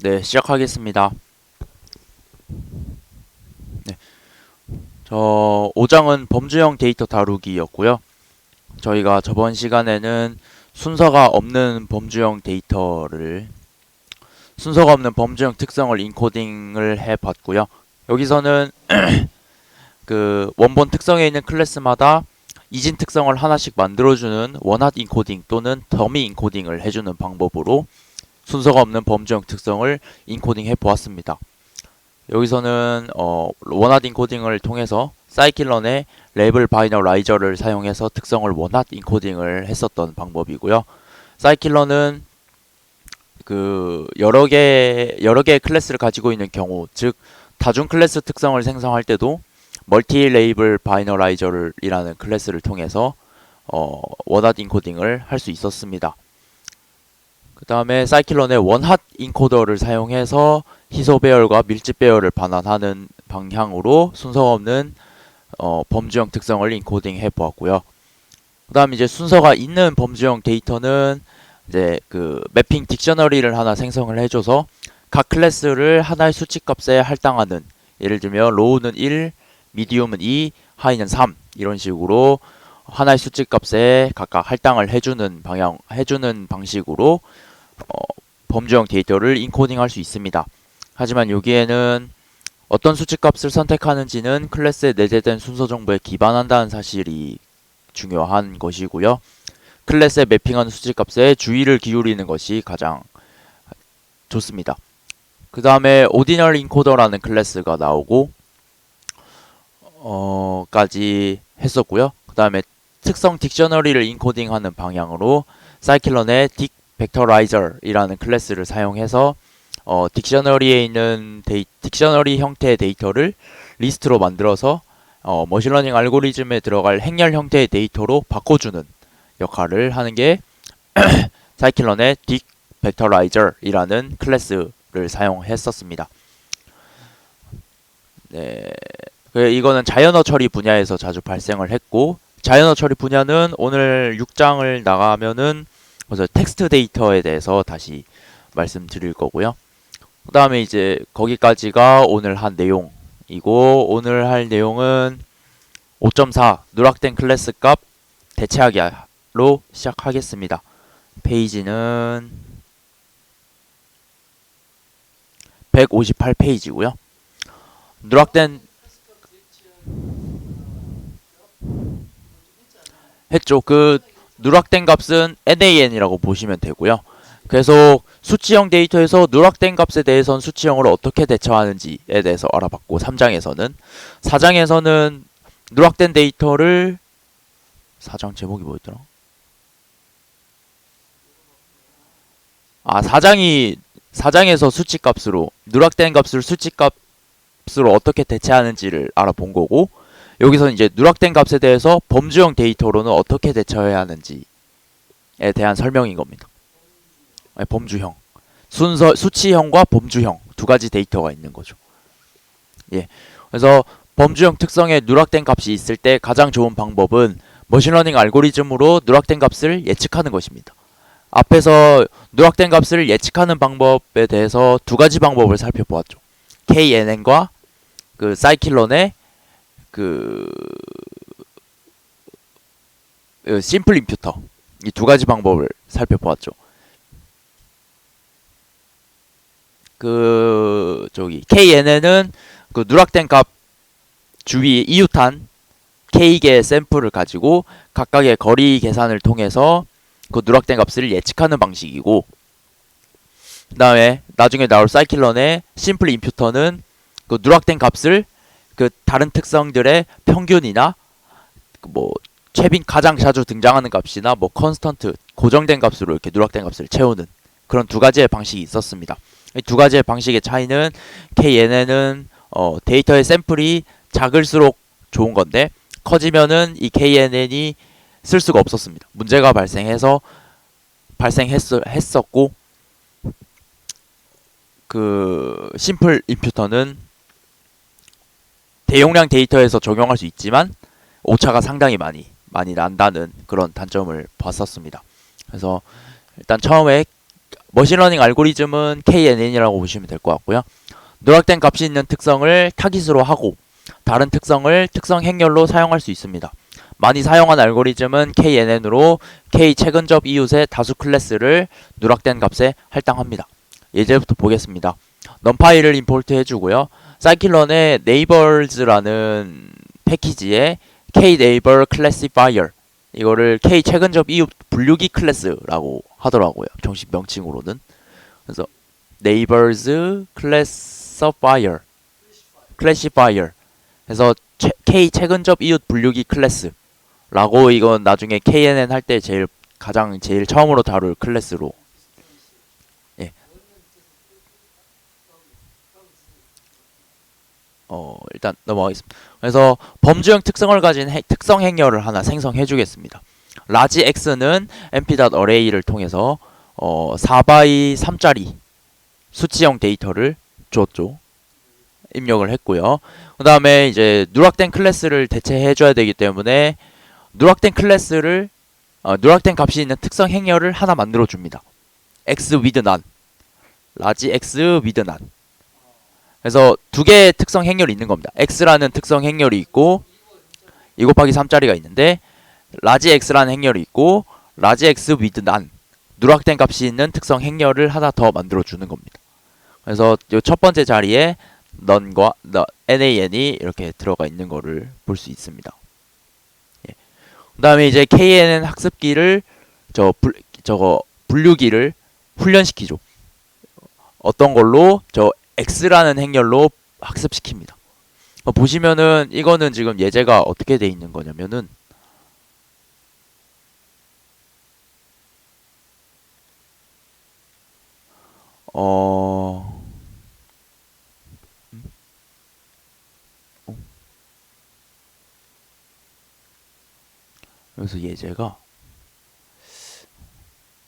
네, 시작하겠습니다. 네, 저 5장은 범주형 데이터 다루기였고요. 저희가 저번 시간에는 순서가 없는 범주형 특성을 인코딩을 해봤고요. 여기서는 그 원본 특성에 있는 클래스마다 이진 특성을 하나씩 만들어주는 원핫 인코딩 또는 더미 인코딩을 해주는 방법으로 순서가 없는 범주형 특성을 인코딩 해보았습니다. 여기서는 원핫 인코딩을 통해서 사이클런의 레이블 바이너라이저를 사용해서 특성을 원핫 인코딩을 했었던 방법이고요. 사이클런은 그 여러 개의 클래스를 가지고 있는 경우, 즉 다중 클래스 특성을 생성할 때도 멀티 레이블 바이너라이저이라는 클래스를 통해서 원핫 인코딩을 할 수 있었습니다. 그 다음에 사이클론의 원핫 인코더를 사용해서 희소 배열과 밀집 배열을 반환하는 방향으로 순서가 없는 범주형 특성을 인코딩 해 보았고요. 그 다음 이제 순서가 있는 범주형 데이터는 이제 그 매핑 딕셔너리를 하나 생성을 해줘서 각 클래스를 하나의 수치값에 할당하는, 예를 들면 로우는 1, 미디움은 2, 하이는 3 이런 식으로 하나의 수치값에 각각 할당을 해주는 방식으로 범주형 데이터를 인코딩할 수 있습니다. 하지만 여기에는 어떤 수치값을 선택하는지는 클래스에 내재된 순서 정보에 기반한다는 사실이 중요한 것이고요. 클래스에 매핑하는 수치값에 주의를 기울이는 것이 가장 좋습니다. 그 다음에 오디널 인코더라는 클래스가 나오고 까지 했었고요. 그 다음에 특성 딕셔너리를 인코딩하는 방향으로 사이클런의 딕 벡터라이저이라는 클래스를 사용해서 딕셔너리에 있는 딕셔너리 형태의 데이터를 리스트로 만들어서 머신러닝 알고리즘에 들어갈 행렬 형태의 데이터로 바꿔주는 역할을 하는 게 사이클런의 딕 벡터라이저이라는 클래스를 사용했었습니다. 네, 이거는 자연어 처리 분야에서 자주 발생을 했고, 자연어 처리 분야는 오늘 6장을 나가면은 그래서 텍스트 데이터에 대해서 다시 말씀드릴 거고요. 그 다음에 이제 거기까지가 오늘 한 내용이고, 오늘 할 내용은 5.4 누락된 클래스 값 대체하기로 시작하겠습니다. 페이지는 158페이지고요. 누락된 했죠. 누락된 값은 NaN이라고 보시면 되고요. 계속 수치형 데이터에서 누락된 값에 대해서는 수치형으로 어떻게 대처하는지에 대해서 알아봤고, 4장에서는 누락된 데이터를 4장 제목이 뭐였더라? 4장에서 수치값으로 누락된 값을 수치값으로 어떻게 대체하는지를 알아본 거고, 여기서는 이제 누락된 값에 대해서 범주형 데이터로는 어떻게 대처해야 하는지에 대한 설명인 겁니다. 아니, 범주형. 수치형과 범주형 두 가지 데이터가 있는 거죠. 예. 그래서 범주형 특성에 누락된 값이 있을 때 가장 좋은 방법은 머신러닝 알고리즘으로 누락된 값을 예측하는 것입니다. 앞에서 누락된 값을 예측하는 방법에 대해서 두 가지 방법을 살펴보았죠. KNN과 그 사이클론의 심플 임퓨터, 이 두 가지 방법을 살펴보았죠. KNN은 그 누락된 값 주위에 이웃한 K개의 샘플을 가지고 각각의 거리 계산을 통해서 그 누락된 값을 예측하는 방식이고, 그 다음에 나중에 나올 사이클런의 심플 임퓨터는 그 누락된 값을 그 다른 특성들의 평균이나 뭐 가장 자주 등장하는 값이나 뭐 컨스턴트 고정된 값으로 이렇게 누락된 값을 채우는 그런 두 가지의 방식이 있었습니다. 이 두 가지의 방식의 차이는 KNN은 데이터의 샘플이 작을수록 좋은 건데 커지면은 이 KNN이 쓸 수가 없었습니다. 문제가 발생했었고, 그 심플 임퓨터는 대용량 데이터에서 적용할 수 있지만 오차가 상당히 많이 난다는 그런 단점을 봤었습니다. 그래서 일단 처음에 머신러닝 알고리즘은 KNN이라고 보시면 될 것 같고요. 누락된 값이 있는 특성을 타깃으로 하고 다른 특성을 특성 행렬로 사용할 수 있습니다. 많이 사용한 알고리즘은 KNN으로 K 최근접 이웃의 다수 클래스를 누락된 값에 할당합니다. 예제부터 보겠습니다. numPy를 임포트 해주고요. scikit-learn의 neighbors라는 패키지에 kneighbor classifier 이거를 K 최근접 이웃 분류기 클래스라고 하더라고요. 정식 명칭으로는. 그래서 neighbors classifier 그래서 K 최근접 이웃 분류기 클래스라고 이건 나중에 KNN 할 때 제일 처음으로 다룰 클래스로. 예. 일단 넘어가겠습니다. 그래서 범주형 특성을 가진 특성 행렬을 하나 생성해 주겠습니다. 라지 x는 mp.array를 통해서 4x 3짜리 수치형 데이터를 줬죠. 입력을 했고요. 그 다음에 이제 누락된 클래스를 대체해 줘야 되기 때문에 누락된 값이 있는 특성 행렬을 하나 만들어 줍니다. x with none, 라지 x with none. 그래서 두 개의 특성 행렬이 있는 겁니다. x라는 특성 행렬이 있고 2 곱하기 3짜리가 있는데 라지 x라는 행렬이 있고 라지 x with none 누락된 값이 있는 특성 행렬을 하나 더 만들어 주는 겁니다. 그래서 이 첫 번째 자리에 none과 nan이 이렇게 들어가 있는 거를 볼 수 있습니다. 예. 그 다음에 이제 KNN 학습기를 저거 분류기를 훈련시키죠. 어떤 걸로 x라는 행렬로 학습시킵니다. 보시면은 이거는 지금 예제가 어떻게 돼 있는 거냐면은 그래서 예제가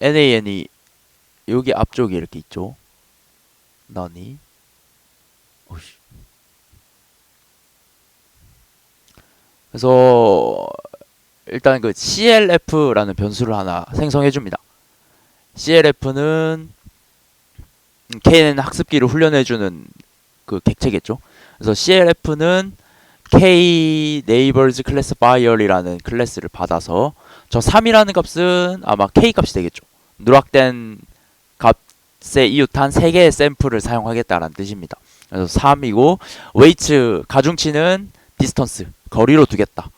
nan이 여기 앞쪽에 이렇게 있죠. none이 그래서 일단 그 clf라는 변수를 하나 생성해 줍니다. clf는 KNN 학습기를 훈련해주는 그 객체겠죠. 그래서 clf는 K neighbors classifier이라는 클래스를 받아서 저 3이라는 값은 아마 K 값이 되겠죠. 누락된 값에 이웃한 3개의 샘플을 사용하겠다라는 뜻입니다. 그래서 3이고 weight 가중치는 distance 거리로 두겠다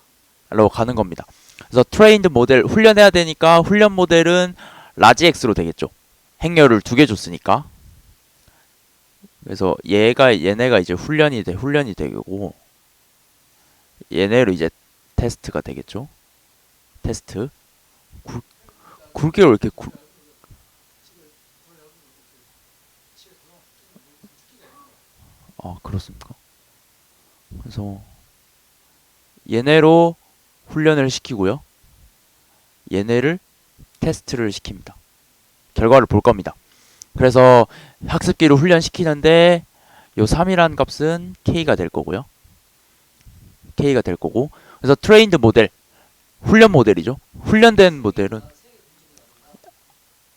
라고 가는 겁니다. 그래서 trained 모델 훈련해야 되니까 훈련 모델은 large x로 되겠죠. 행렬을 2개 줬으니까. 그래서 얘네가 이제 훈련이 되고 얘네로 이제 테스트가 되겠죠. 테스트. 굵게 왜 이렇게 그렇습니까? 그래서 얘네로 훈련을 시키고요. 얘네를 테스트를 시킵니다. 결과를 볼 겁니다. 그래서 학습기를 훈련시키는데 요 3이라는 값은 K가 될 거고요. K가 될 거고. 그래서 트레인드 모델, 훈련 모델이죠. 훈련된 모델은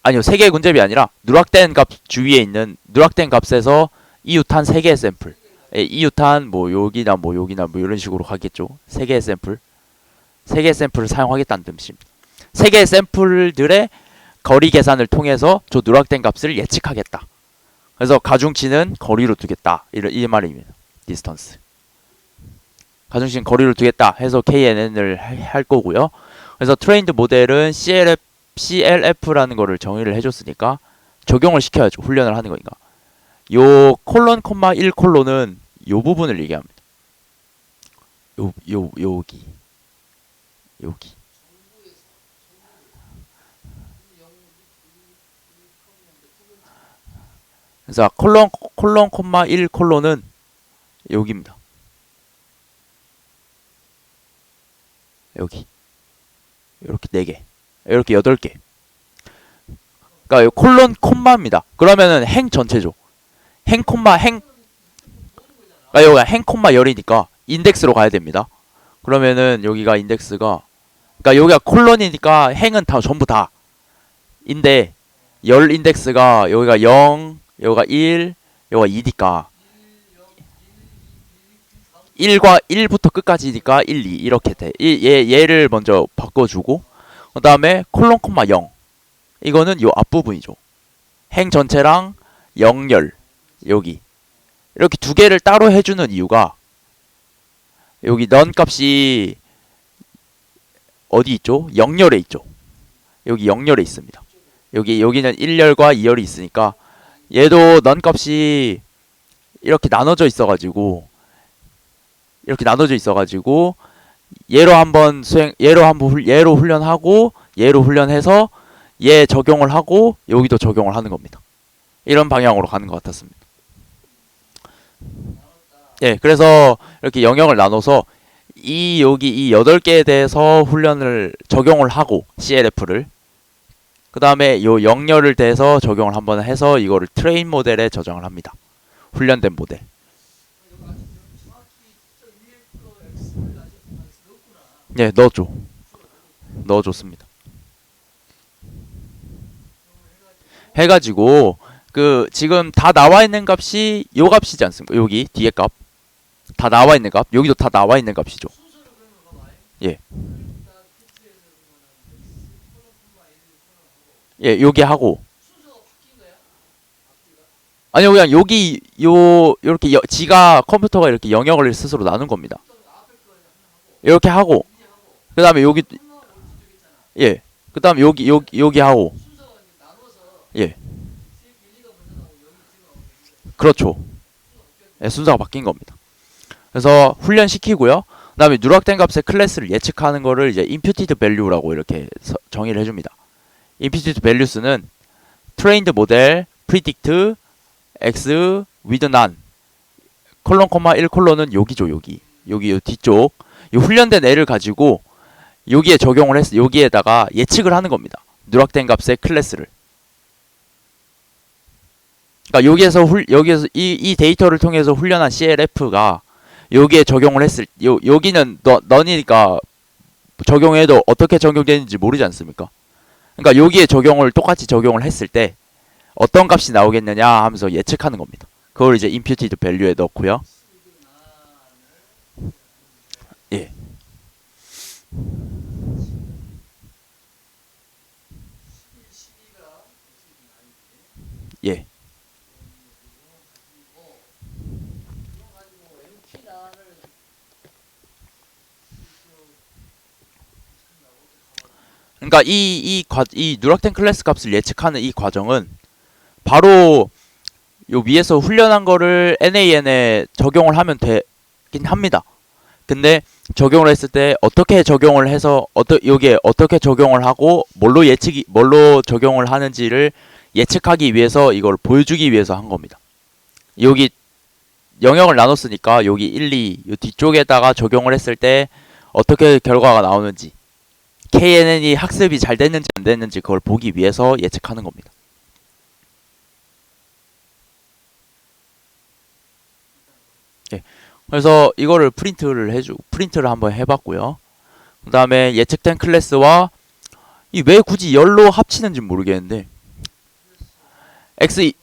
아니요, 3개의 군집이 아니라 누락된 값 주위에 있는 누락된 값에서 이웃한 3개의 샘플. 이웃한 뭐 여기나 뭐 이런 식으로 가겠죠. 3개의 샘플. 3개의 샘플을 사용하겠다는 뜻입니다. 3개의 샘플들의 거리 계산을 통해서 저 누락된 값을 예측하겠다. 그래서 가중치는 거리로 두겠다. 이 말입니다. 디스턴스. 가중치는 거리로 두겠다 해서 KNN을 할 거고요. 그래서 트레인드 모델은 CLF라는 거를 정의를 해줬으니까 적용을 시켜야죠. 훈련을 하는 거니까. 요 콜론 콤마 1 콜론은 요 부분을 얘기합니다. 여기. 그래서 콜론 콤마 1 콜론은 여기입니다. 여기. 이렇게 4개. 이렇게 8개. 그러니까 요 콜론 콤마입니다. 그러면은 행 전체죠. 행 콤마 여기가 행 콤마 열이니까 인덱스로 가야 됩니다. 그러면은 여기가 인덱스가 그러니까 여기가 콜론이니까 행은 다 전부 다 인데 열 인덱스가 여기가 0, 여기가 1, 여기가 2니까 1과 1부터 끝까지니까 1, 2 이렇게 돼. 얘를 먼저 바꿔주고 그 다음에 콜론 콤마 0 이거는 요 앞부분이죠. 행 전체랑 0열 여기 이렇게 두 개를 따로 해주는 이유가 여기 넌 값이 어디 있죠? 0열에 있죠. 여기 0열에 있습니다. 여기는 1열과 2열이 있으니까 얘도 넌 값이 이렇게 나눠져 있어가지고 얘로 훈련하고 얘로 훈련해서 얘 적용을 하고 여기도 적용을 하는 겁니다. 이런 방향으로 가는 것 같았습니다. 예, 그래서 이렇게 영역을 나눠서 여기 이 8개에 대해서 훈련을 적용을 하고 CLF를 그 다음에 요 0열을 대해서 적용을 한번 해서 이거를 트레인 모델에 저장을 합니다. 훈련된 모델. 예, 넣어줬습니다. 해가지고 그 지금 다 나와 있는 값이 요 값이지 않습니까? 여기 뒤에 값 다 나와 있는 값 여기도 다 나와 있는 값이죠. 예, 예, 여기 하고 아니요 그냥 여기 이렇게 지가 컴퓨터가 이렇게 영역을 스스로 나눈 겁니다. 이렇게 하고 그 다음에 여기 예, 그 다음에 여기 하고 예, 그렇죠. 예, 순서가 바뀐 겁니다. 그래서 훈련시키고요. 그 다음에 누락된 값의 클래스를 예측하는 거를 이제 imputed value라고 이렇게 정의를 해줍니다. imputed values는 trained model, predict, x, with none, 콜론, 1, 콜론은 여기죠, 여기 요 뒤쪽 이 훈련된 애를 가지고 여기에 적용을 해서 여기에다가 예측을 하는 겁니다. 누락된 값의 클래스를. 그러니까 여기에서 이 데이터를 통해서 훈련한 CLF가 여기에 적용을 했을 여기는 넌이니까 적용해도 어떻게 적용되는지 모르지 않습니까? 그러니까 여기에 똑같이 적용을 했을 때 어떤 값이 나오겠느냐 하면서 예측하는 겁니다. 그걸 이제 imputed value에 넣고요. 예. 예. 그러니까 이 누락된 클래스 값을 예측하는 이 과정은 바로 요 위에서 훈련한 거를 NAN에 적용을 하면 되긴 합니다. 근데 적용을 했을 때 어떻게 적용을 해서 여기에 어떻게 적용을 하고 뭘로 적용을 하는지를 예측하기 위해서 이걸 보여주기 위해서 한 겁니다. 여기 영역을 나눴으니까 여기 1, 2 요 뒤쪽에다가 적용을 했을 때 어떻게 결과가 나오는지 KNN이 학습이 잘 됐는지 안 됐는지 그걸 보기 위해서 예측하는 겁니다. 예. 그래서 이거를 프린트를 한번 해봤고요. 그 다음에 예측된 클래스와 왜 굳이 열로 합치는지 모르겠는데 x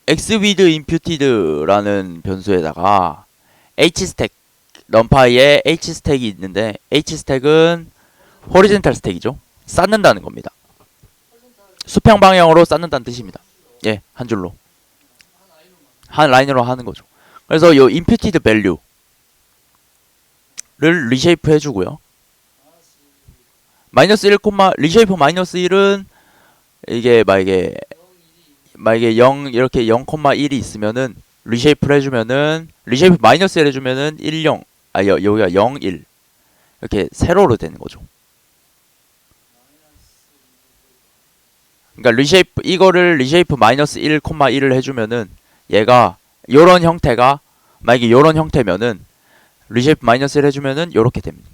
with imputed라는 변수에다가 hstack numpy에 hstack이 있는데 hstack은 horizontal stack이죠. 쌓는다는 겁니다. 수평 방향으로 쌓는다는 뜻입니다. 예, 한 줄로 한 라인으로 하는 거죠. 그래서 요 imputed value를 리쉐이프 해주고요. 마이너스 1, 리쉐이프 마이너스 1은 이게 만약에 0 이렇게 0,1이 있으면은 리쉐이프를 해주면은 리쉐이프 마이너스 1 해주면은 1, 0 여기가 0, 1 이렇게 세로로 되는 거죠. 그러니까 이거를 리쉐이프 마이너스 1, 1을 해주면은 얘가 요런 형태가 만약에 요런 형태면은 리쉐이프 마이너스 1 해주면은 요렇게 됩니다.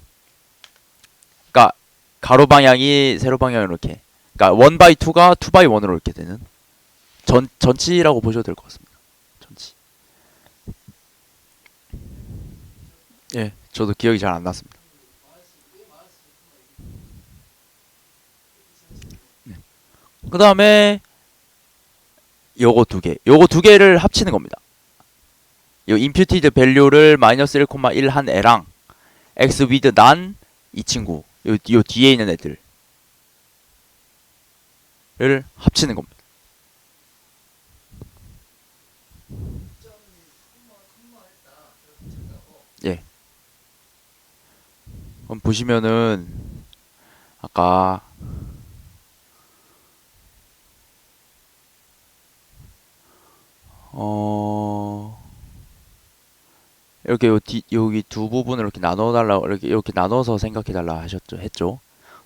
그러니까 가로 방향이 세로 방향으로 이렇게 그러니까 1/2가 2/1으로 이렇게 되는 전치라고 보셔도 될 것 같습니다. 전치. 예, 저도 기억이 잘 안 났습니다. 네. 그 다음에 요거 두 개를 합치는 겁니다. 요 imputed value를 마이너스 1,1 한 애랑 x with none 이 친구 요 뒤에 있는 애들을 합치는 겁니다. 예. 그럼 보시면은 아까 이렇게 여기 두 부분을 이렇게 나눠달라 이렇게 나눠서 생각해달라 했죠.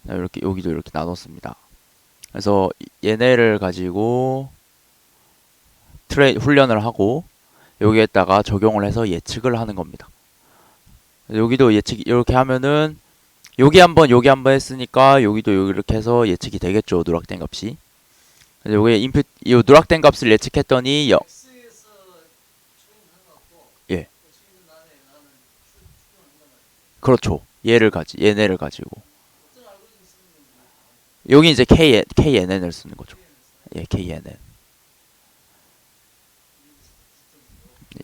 이렇게 여기도 이렇게 나눴습니다. 그래서 얘네를 가지고 훈련을 하고 여기에다가 적용을 해서 예측을 하는 겁니다. 여기도 예측 이렇게 하면은 여기 한번 했으니까 여기도 이렇게 해서 예측이 되겠죠. 누락된 값이. 요게 인풋 이 누락된 값을 예측했더니 예. 그렇죠. 얘네를 가지고 여기 이제 KNN을 쓰는 거죠. 예, KNN.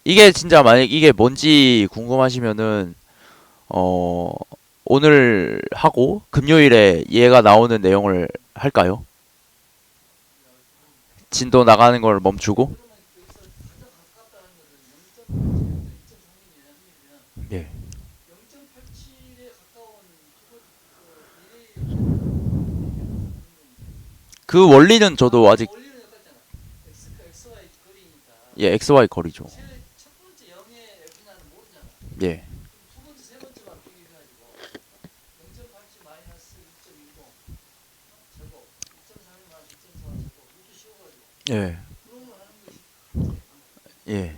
이게 진짜 만약 이게 뭔지 궁금하시면은 오늘 하고 금요일에 얘가 나오는 내용을 할까요? 진도 나가는 걸 멈추고. 예. 그 원리는 저도 아직 예, XY 거리죠. 예. 예. 예.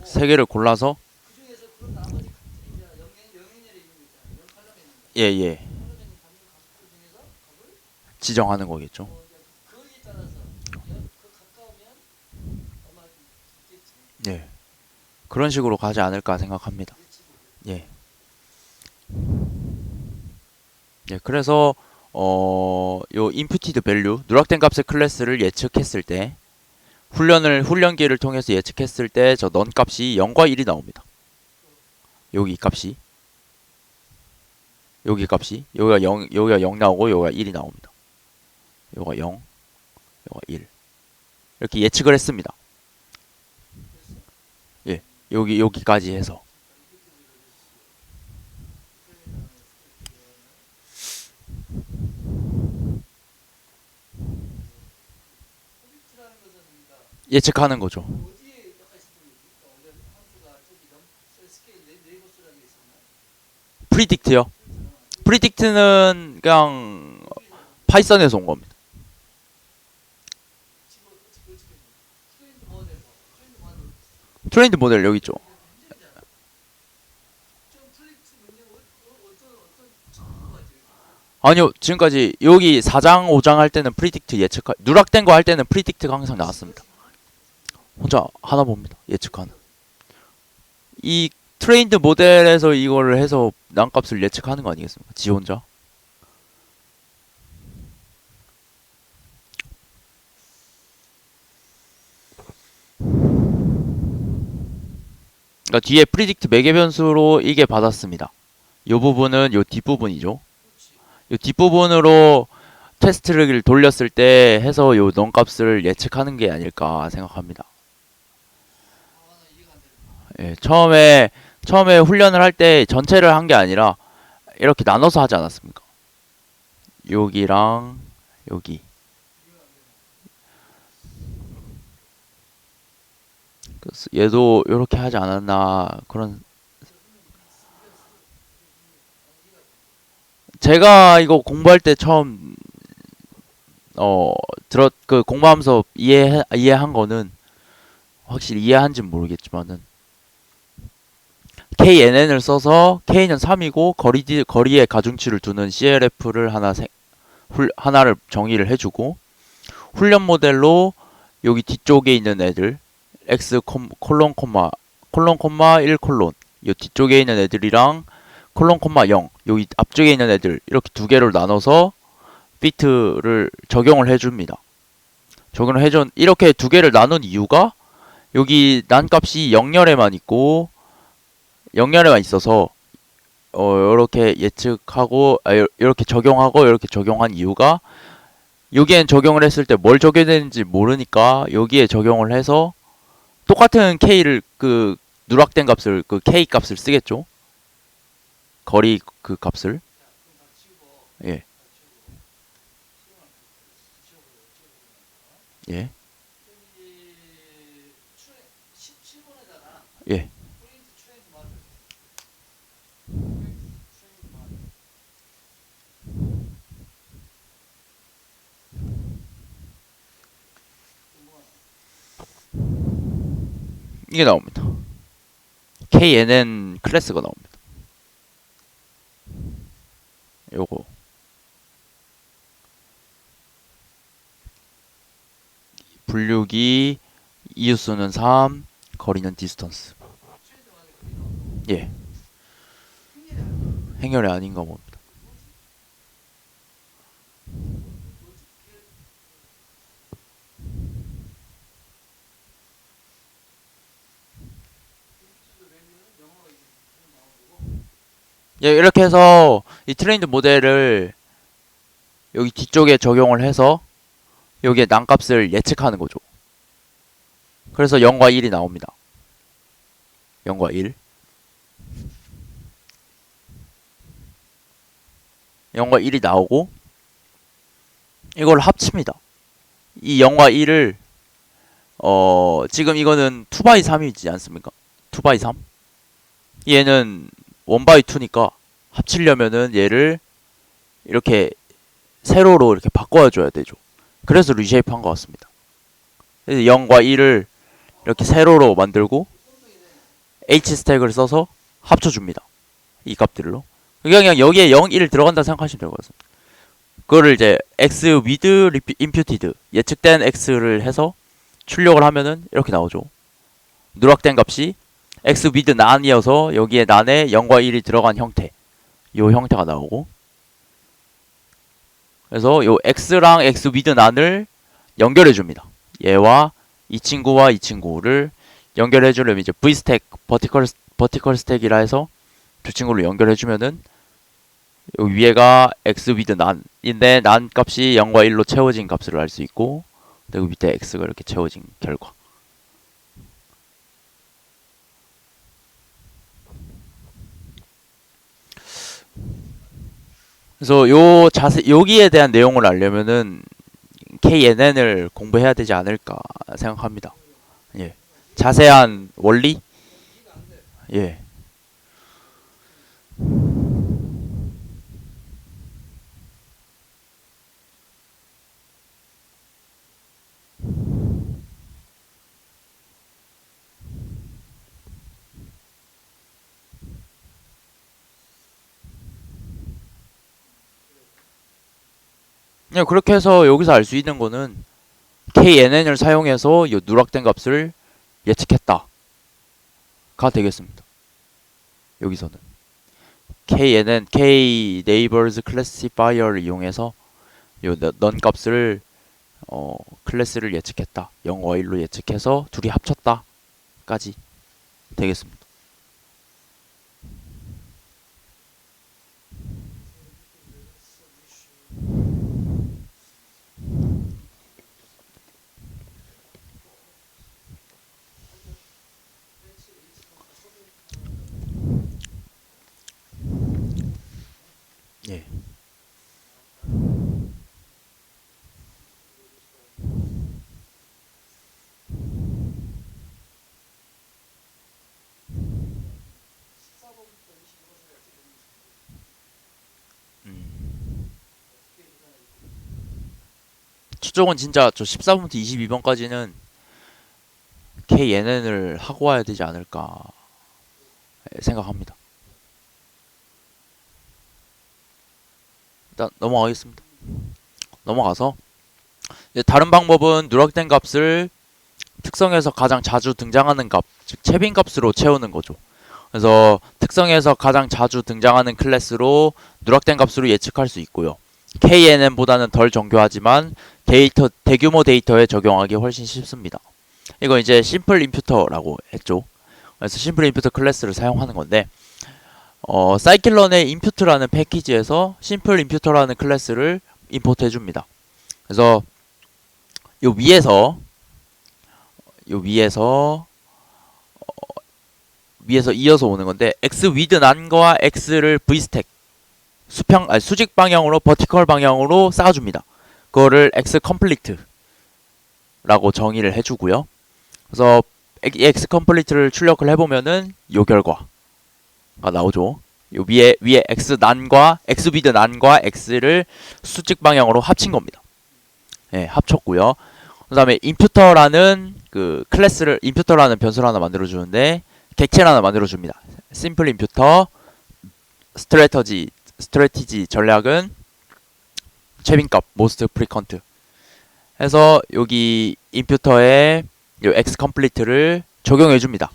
세 개를 골라서 예, 예. 지정하는 거겠죠. 예. 그런 식으로 가지 않을까 생각합니다. 예. 예, 그래서 요 inputted value 누락된 값의 클래스를 예측했을 때 훈련기를 통해서 예측했을 때 저 넌 값이 0과 1이 나옵니다. 여기가 0 나오고 여기가 1이 나옵니다. 여기가 0, 여기가 1 이렇게 예측을 했습니다. 예, 여기까지 해서 예측하는 거죠. 프리딕트요? 프리딕트는 그냥 파이썬에서 온 겁니다. 트레인드 모델 여기 있죠. 아니요, 지금까지 여기 4장, 5장 할 때는 프리딕트 누락된 거 할 때는 프리딕트가 항상 나왔습니다. 혼자 하나 봅니다. 예측하는. 이 트레인드 모델에서 이거를 해서 난값을 예측하는 거 아니겠습니까? 지 혼자. 그러니까 뒤에 프리딕트 매개 변수로 이게 받았습니다. 요 부분은 요 뒷부분이죠. 요 뒷부분으로 테스트를 돌렸을 때 해서 요 넌값을 예측하는 게 아닐까 생각합니다. 예, 처음에 훈련을 할 때 전체를 한 게 아니라 이렇게 나눠서 하지 않았습니까? 여기랑 여기. 얘도 이렇게 하지 않았나 그런. 제가 이거 공부할 때 처음 공부하면서 이해한 거는 확실히 이해한지는 모르겠지만은 KNN을 써서 K는 3이고 거리에 가중치를 두는 CLF를 하나를 정의를 해주고 훈련 모델로 여기 뒤쪽에 있는 애들 X 콜론 1 콜론 이 뒤쪽에 있는 애들이랑 콜론 0 여기 앞쪽에 있는 애들 이렇게 두 개를 나눠서 피트를 적용을 해줍니다. 적용을 해준 이렇게 두 개를 나눈 이유가 여기 난 값이 0열에만 있고 0열에만 있어서 이렇게 예측하고 이렇게 적용하고 이렇게 적용한 이유가 여기엔 적용을 했을 때 뭘 적용되는지 모르니까 여기에 적용을 해서 똑같은 K를 그 누락된 값을 그 K 값을 쓰겠죠. 거리 그 값을. 예. 예. 예. 이게 나옵니다. KNN 클래스가 나옵니다. 요거 분류기 이웃수는 3 거리는 디스턴스. 예. 행렬이 아닌가 봅니다. 예, 이렇게 해서 이 트레인드 모델을 여기 뒤쪽에 적용을 해서 여기에 난값을 예측하는 거죠. 그래서 0과 1이 나옵니다. 0과 1. 0과 1이 나오고 이걸 합칩니다. 이 0과 1을 지금 이거는 2x3이지 않습니까? 2x3. 얘는 1x2니까 합치려면은 얘를 이렇게 세로로 이렇게 바꿔줘야 되죠. 그래서 리쉐이프 한 것 같습니다. 0과 1을 이렇게 세로로 만들고 H 스택을 써서 합쳐줍니다. 이 값들로. 그냥 여기에 0, 1 들어간다 생각하시면 될 것 같습니다. 그거를 이제 X with imputed 예측된 X를 해서 출력을 하면은 이렇게 나오죠. 누락된 값이 X with nan이어서 여기에 nan에 0과 1이 들어간 형태. 요 형태가 나오고. 그래서 요 X랑 X with nan을 연결해 줍니다. 얘와 이 친구와 이 친구를 연결해 주려면 이제 V 스택, 버티컬 스택이라 해서 두 친구를 연결해 주면은 여기 위에가 X with nan인데 nan 값이 0과 1로 채워진 값을 알 수 있고 그리고 밑에 X가 이렇게 채워진 결과. 그래서 여기에 대한 내용을 알려면은 KNN을 공부해야 되지 않을까 생각합니다. 예. 자세한 원리? 예. 예, 그렇게 해서 여기서 알 수 있는 거는 KNN을 사용해서 이 누락된 값을 예측했다 가 되겠습니다. 여기서는 KNN, K Neighbors Classifier를 이용해서 요 넌 값을 클래스를 예측했다. 0과 1로 예측해서 둘이 합쳤다 까지 되겠습니다. 예. 추정은 진짜 저 14번부터 22번까지는 KNN을 하고 와야 되지 않을까 생각합니다. 일단 넘어가겠습니다. 넘어가서 다른 방법은 누락된 값을 특성에서 가장 자주 등장하는 값, 즉 채빈 값으로 채우는 거죠. 그래서 특성에서 가장 자주 등장하는 클래스로 누락된 값으로 예측할 수 있고요. KNN보다는 덜 정교하지만 대규모 데이터에 적용하기 훨씬 쉽습니다. 이거 이제 심플 임퓨터라고 했죠. 그래서 심플 임퓨터 클래스를 사용하는 건데 사이클런의 임퓨트라는 패키지에서 심플 임퓨터라는 클래스를 임포트 해줍니다. 그래서 요 위에서 이어서 오는 건데 x with 난과 x를 v스택 수직 방향으로 버티컬 방향으로 쌓아줍니다. 그거를 x 컴플리트라고 정의를 해주고요. 그래서 x 컴플리트를 출력을 해보면은 요 결과가 나오죠. 요 위에 x 난과 x with 난과 x를 수직 방향으로 합친 겁니다. 예, 합쳤고요. 그다음에 임퓨터라는 임퓨터라는 변수를 하나 만들어주는데 객체를 하나 만들어줍니다. 심플 임퓨터 스트래티지 전략은 최빈값 most frequent 해서 여기 임퓨터에 요 x 컴플리트를 적용해 줍니다.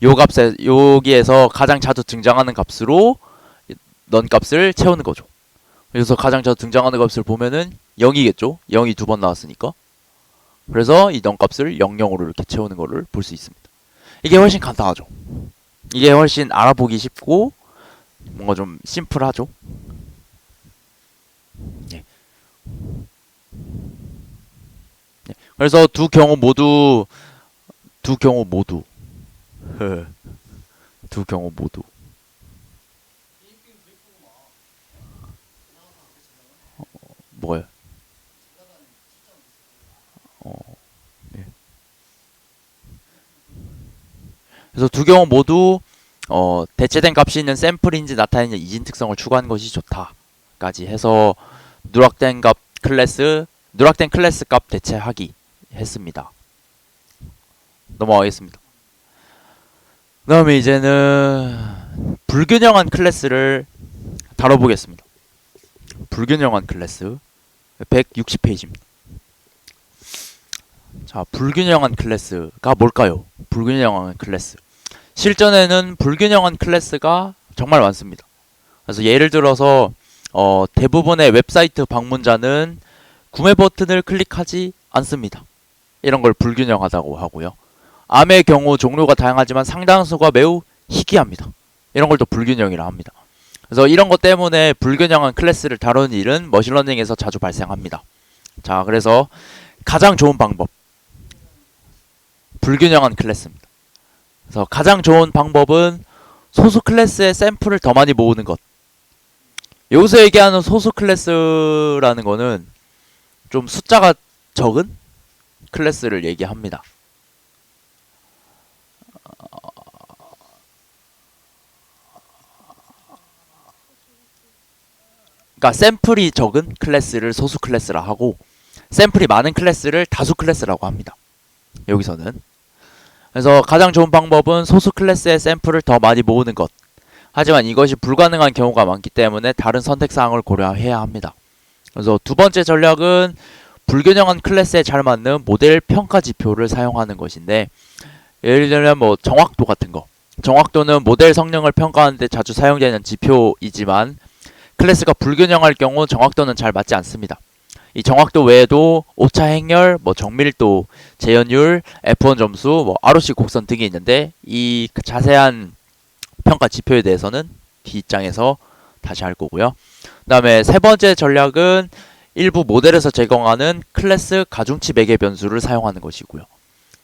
요 값에 여기에서 가장 자주 등장하는 값으로 넌 값을 채우는 거죠. 그래서 가장 자주 등장하는 값을 보면은 0이겠죠. 0이 두 번 나왔으니까. 그래서 이 넌 값을 00으로 이렇게 채우는 거를 볼 수 있습니다. 이게 훨씬 간단하죠. 이게 훨씬 알아보기 쉽고 뭔가 좀 심플하죠. 예. 예. 그래서 두 경우 모두 뭐예요? 예. 그래서 두 경우 모두 대체된 값이 있는 샘플인지 나타내는 이진 특성을 추가하는 것이 좋다까지 해서 누락된 클래스 값 대체하기 했습니다. 넘어가겠습니다. 그 다음에 이제는 불균형한 클래스를 다뤄보겠습니다. 불균형한 클래스 160페이지입니다. 자, 불균형한 클래스가 뭘까요? 불균형한 클래스. 실전에는 불균형한 클래스가 정말 많습니다. 그래서 예를 들어서 대부분의 웹사이트 방문자는 구매 버튼을 클릭하지 않습니다. 이런 걸 불균형하다고 하고요. 암의 경우 종류가 다양하지만 상당수가 매우 희귀합니다. 이런 걸 또 불균형이라 합니다. 그래서 이런 것 때문에 불균형한 클래스를 다루는 일은 머신러닝에서 자주 발생합니다. 자, 그래서 가장 좋은 방법 불균형한 클래스입니다. 그래서 가장 좋은 방법은 소수 클래스의 샘플을 더 많이 모으는 것. 여기서 얘기하는 소수 클래스라는 거는 좀 숫자가 적은 클래스를 얘기합니다. 그러니까 샘플이 적은 클래스를 소수 클래스라 하고 샘플이 많은 클래스를 다수 클래스라고 합니다. 여기서는. 그래서 가장 좋은 방법은 소수 클래스의 샘플을 더 많이 모으는 것. 하지만 이것이 불가능한 경우가 많기 때문에 다른 선택사항을 고려해야 합니다. 그래서 두 번째 전략은 불균형한 클래스에 잘 맞는 모델 평가 지표를 사용하는 것인데 예를 들면 뭐 정확도 같은 거. 정확도는 모델 성능을 평가하는 데 자주 사용되는 지표이지만 클래스가 불균형할 경우 정확도는 잘 맞지 않습니다. 이 정확도 외에도 오차 행렬, 정밀도, 재현율, F1 점수, ROC 곡선 등이 있는데 이 자세한 평가 지표에 대해서는 뒷장에서 다시 할 거고요. 그 다음에 세 번째 전략은 일부 모델에서 제공하는 클래스 가중치 매개 변수를 사용하는 것이고요.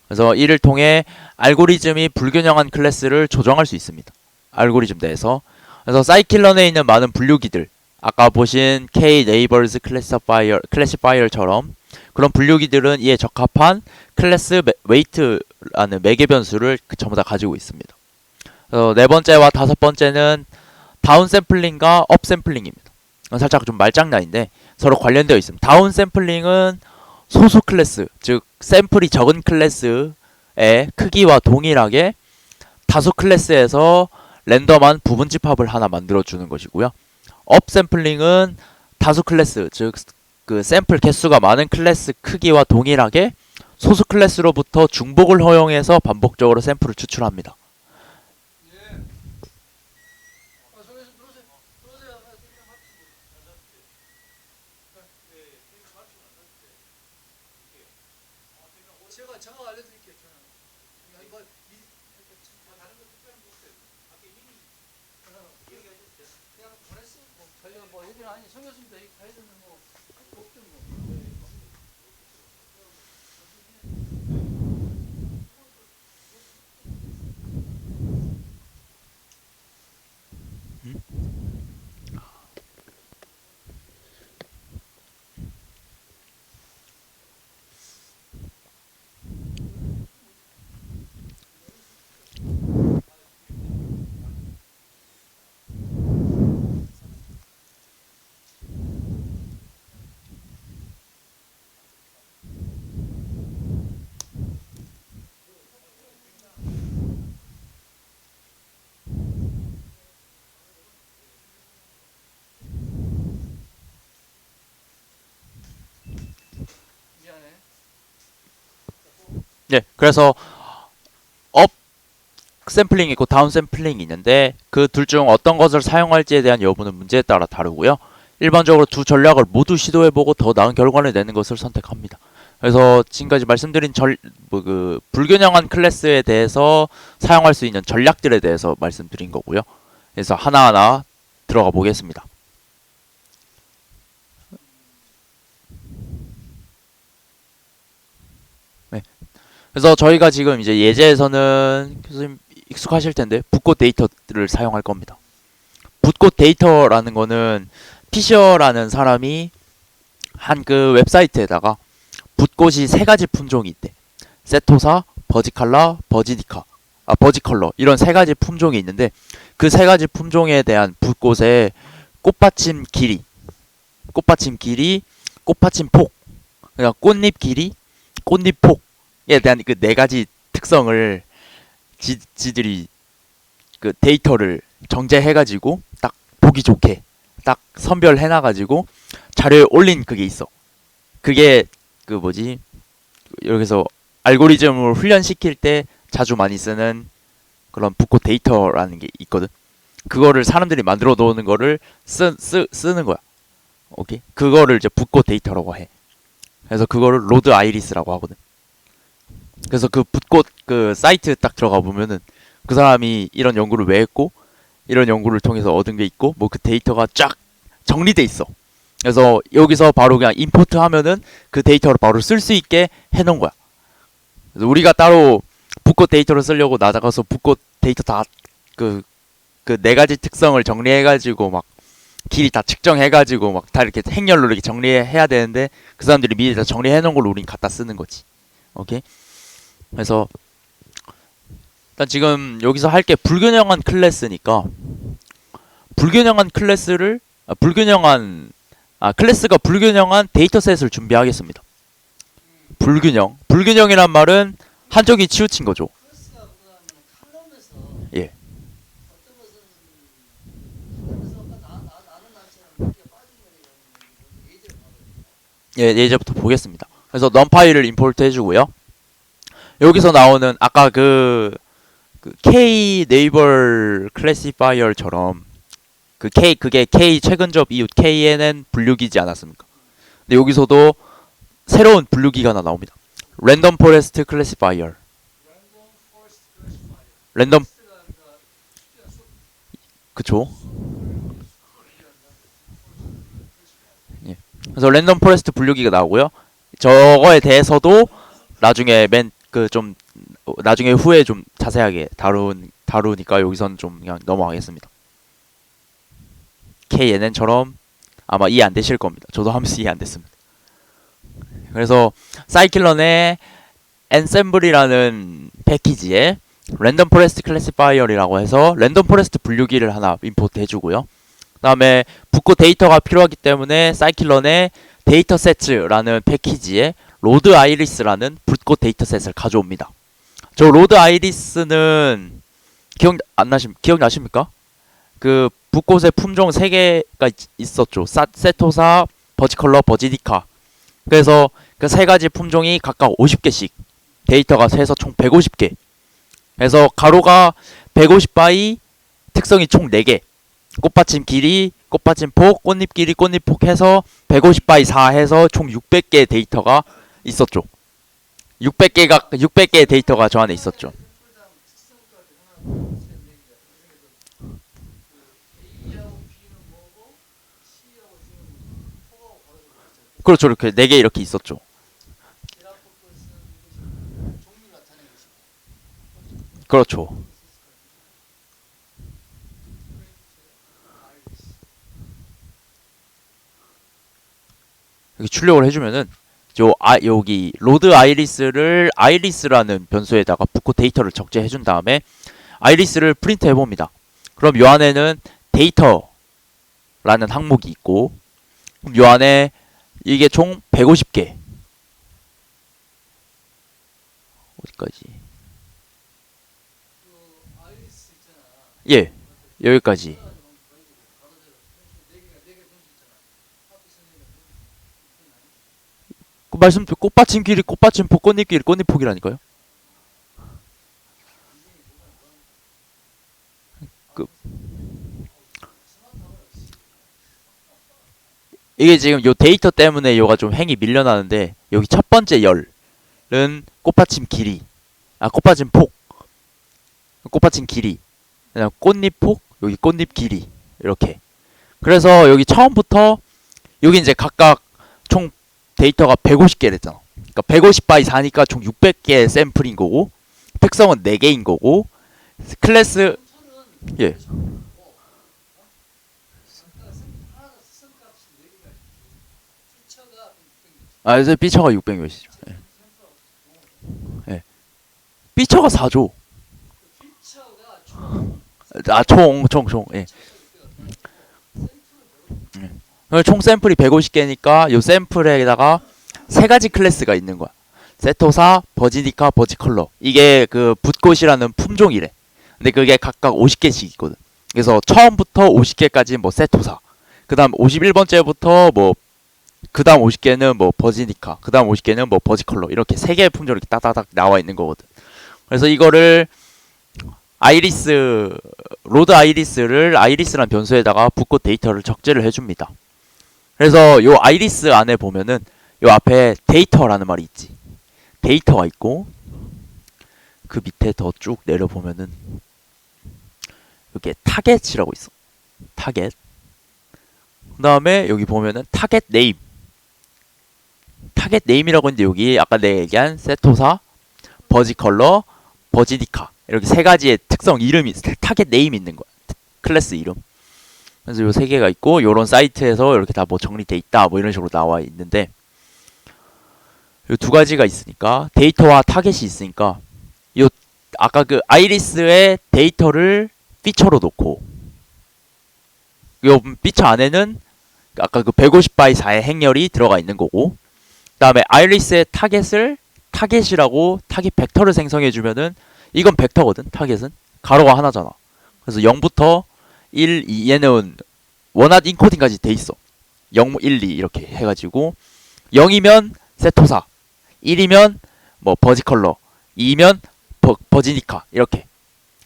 그래서 이를 통해 알고리즘이 불균형한 클래스를 조정할 수 있습니다. 알고리즘 내에서. 그래서 사이클런에 있는 많은 분류기들, 아까 보신 K-Neighbors Classifier처럼 그런 분류기들은 이에 적합한 클래스 웨이트라는 매개 변수를 전부 다 가지고 있습니다. 네 번째와 다섯 번째는 다운 샘플링과 업 샘플링입니다. 살짝 좀 말장난인데 서로 관련되어 있습니다. 다운 샘플링은 소수 클래스, 즉 샘플이 적은 클래스의 크기와 동일하게 다수 클래스에서 랜덤한 부분 집합을 하나 만들어주는 것이고요. 업 샘플링은 다수 클래스, 즉 그 샘플 개수가 많은 클래스 크기와 동일하게 소수 클래스로부터 중복을 허용해서 반복적으로 샘플을 추출합니다. 제가 알려드릴게요. 저는 이거 다른 거 특별한 거 없어요. 아까 이미 얘기하셨죠. 그냥 보냈어요. 뭐 저희가 뭐 얘기를 아니 성 교수님도 여기 가야 되는 뭐 없죠 뭐. 미안해. 네, 그래서 업 샘플링이 있고 다운 샘플링이 있는데 그 둘 중 어떤 것을 사용할지에 대한 여부는 문제에 따라 다르고요. 일반적으로 두 전략을 모두 시도해보고 더 나은 결과를 내는 것을 선택합니다. 그래서 지금까지 말씀드린 불균형한 클래스에 대해서 사용할 수 있는 전략들에 대해서 말씀드린 거고요. 그래서 하나하나 들어가 보겠습니다. 네. 그래서 저희가 지금 이제 예제에서는 교수님 익숙하실 텐데 붓꽃 데이터를 사용할 겁니다. 붓꽃 데이터라는 거는 피셔라는 사람이 한 그 웹사이트에다가 붓꽃이 세 가지 품종이 있대. 세토사, 버지칼라, 버지컬러 이런 세 가지 품종이 있는데 그 세 가지 품종에 대한 붓꽃의 꽃받침 길이, 꽃받침 폭, 그러니까 꽃잎 길이, 꽃잎 폭에 대한 그 네 가지 특성을 지들이 그 데이터를 정제해가지고 딱 보기 좋게 딱 선별해놔가지고 자료에 올린 그게 있어. 그게 그 뭐지? 여기서 알고리즘을 훈련시킬 때 자주 많이 쓰는 그런 붓꽃 데이터라는 게 있거든. 그거를 사람들이 만들어 놓는 거를 쓰는 거야. 오케이? 그거를 이제 붓꽃 데이터라고 해. 그래서 그거를 로드 아이리스라고 하거든. 그래서 그 붓꽃 그 사이트 딱 들어가 보면은 그 사람이 이런 연구를 왜 했고 이런 연구를 통해서 얻은 게 있고 뭐 그 데이터가 쫙 정리돼 있어. 그래서 여기서 바로 그냥 임포트 하면은 그 데이터를 바로 쓸 수 있게 해놓은 거야. 그래서 우리가 따로 붓꽃 데이터를 쓰려고 나가서 붓꽃 데이터 다 그 네 가지 특성을 정리해가지고 막 길이 다 측정해가지고 막 다 이렇게 행렬로 이렇게 정리해야 되는데 그 사람들이 미리 다 정리해놓은 걸로 우린 갖다 쓰는 거지. 오케이? 그래서 일단 지금 여기서 할 게 불균형한 클래스니까 불균형한 클래스를 클래스가 불균형한 데이터셋을 준비하겠습니다. 불균형이란 말은 한쪽이 치우친 거죠. 예. 예, 예제부터 보겠습니다. 그래서 num파이를 임포트 해주고요. 여기서 나오는 아까 그 K 네이버 클래시파이어처럼 그게 K 최근접 이웃 KNN 분류기지 않았습니까? 근데 여기서도 새로운 분류기가 하나 나옵니다. 랜덤 포레스트 클래시파이어. 랜덤 그쵸? 예. 그래서 랜덤 포레스트 분류기가 나오고요. 저거에 대해서도 나중에 나중에 후에 좀 자세하게 다루니까 여기선 좀 그냥 넘어가겠습니다. KNN처럼 아마 이해 안 되실 겁니다. 저도 하면서 이해 안 됐습니다. 그래서 사이클론의 엔셈블이라는 패키지에 랜덤 포레스트 클래시파이어라고 해서 랜덤 포레스트 분류기를 하나 임포트 해주고요. 그 다음에 붓꽃 데이터가 필요하기 때문에 사이클론의 데이터셋라는 패키지에 로드 아이리스라는 붓꽃 데이터셋을 가져옵니다. 저 로드 아이리스는 기억나십니까? 그 붓꽃의 품종 3개가 있었죠. 세토사, 버지컬러, 버지니카. 그래서 그 3가지 품종이 각각 50개씩 데이터가 세서 총 150개. 그래서 가로가 150바이 특성이 총 4개. 꽃받침 길이, 꽃받침 폭, 꽃잎 길이, 꽃잎 폭 해서 150바이 4 해서 총 600개 데이터가 있었죠. 600개의 데이터가 저 안에 있었죠. 샘플당 특성까지 하나, 둘, 셋, 네 개가 그중에서 A하고 B는 뭐고 C하고 D는 뭐고 Fo하고 바로 있잖아요. 그렇죠. 이렇게 4개 이렇게 있었죠. 계란폭을 쓰는 것이 종류를 나타내는 것이고 그렇죠. 여기 출력을 해주면은 여기 로드 아이리스를 아이리스라는 변수에다가 붓고 데이터를 적재해준 다음에 아이리스를 프린트 해봅니다. 그럼 요 안에는 데이터라는 항목이 있고, 그럼 요 안에 이게 총 150개. 어디까지? 그 아이리스 있잖아. 예, 여기까지. 그 말씀 꽃받침 길이 꽃받침 폭 꽃잎 길이 꽃잎 폭이라니까요. 그 이게 지금 요 데이터 때문에 요가 좀 행이 밀려나는데, 여기 첫 번째 열은 꽃받침 길이, 꽃받침 폭, 꽃받침 길이, 그다음 꽃잎 폭, 여기 꽃잎 길이 이렇게. 그래서 여기 처음부터 여기 이제 각각 총 데이터가 150개랬잖아. 그러니까 150 바이 4니까 총 600개 샘플인 거고, 특성은 4개인 거고, 클래스 예. 그래서 피처가 600몇이죠. 예. 예. 피처가 4조. 총. 예. 총 샘플이 150개니까 요 샘플에다가 세 가지 클래스가 있는 거야. 세토사, 버지니카, 버지컬러. 이게 그 붓꽃이라는 품종이래. 근데 그게 각각 50개씩 있거든. 그래서 처음부터 50개까지 뭐 세토사. 그다음 51번째부터 뭐 그다음 50개는 뭐 버지니카. 그다음 50개는 뭐 버지컬러. 이렇게 세 개의 품종이 이렇게 따다닥 나와 있는 거거든. 그래서 이거를 로드 아이리스를 아이리스란 변수에다가 붓꽃 데이터를 적재를 해줍니다. 그래서 요 아이리스 안에 보면은 요 앞에 데이터라는 말이 있지. 데이터가 있고, 그 밑에 더 쭉 내려보면은 여기에 타겟이라고 있어. 타겟. 그 다음에 여기 보면은 타겟 네임. 타겟 네임이라고 있는데 여기 아까 내가 얘기한 세토사, 버지컬러, 버지니카 이렇게 세 가지의 특성 이름이 타겟 네임 있는 거야. 클래스 이름. 그래서 요 세 개가 있고, 요런 사이트에서 이렇게 다 뭐 정리돼 있다 뭐 이런 식으로 나와 있는데, 요 두 가지가 있으니까 데이터와 타겟이 있으니까 요 아까 그 아이리스의 데이터를 피처로 놓고, 요 피처 안에는 아까 그 150 바이 4의 행렬이 들어가 있는 거고, 그다음에 아이리스의 타겟이라고 타겟 벡터를 생성해 주면은 이건 벡터거든. 타겟은 가로가 하나잖아. 그래서 0부터 1, 2 얘는 원핫 인코딩까지 돼 있어. 0, 1, 2 이렇게 해가지고 0이면 세토사, 1이면 뭐 버지컬러, 2면 버지니카 이렇게.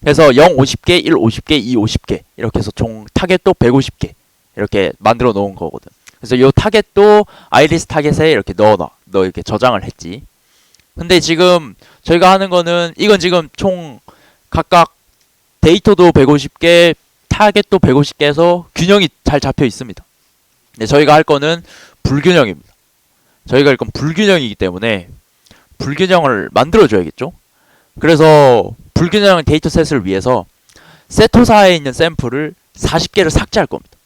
그래서 0 50개, 1 50개, 2 50개 이렇게 해서 총 타겟도 150개 이렇게 만들어 놓은 거거든. 그래서 요 타겟도 아이리스 타겟에 이렇게 너 이렇게 저장을 했지. 근데 지금 저희가 하는 거는 이건 지금 총 각각 데이터도 150개, 타겟도 150개 해서 균형이 잘 잡혀 있습니다. 근데 저희가 할 거는 불균형입니다. 저희가 할 건 불균형이기 때문에 불균형을 만들어줘야겠죠? 그래서 불균형 데이터셋을 위해서 세토사에 있는 샘플을 40개를 삭제할 겁니다.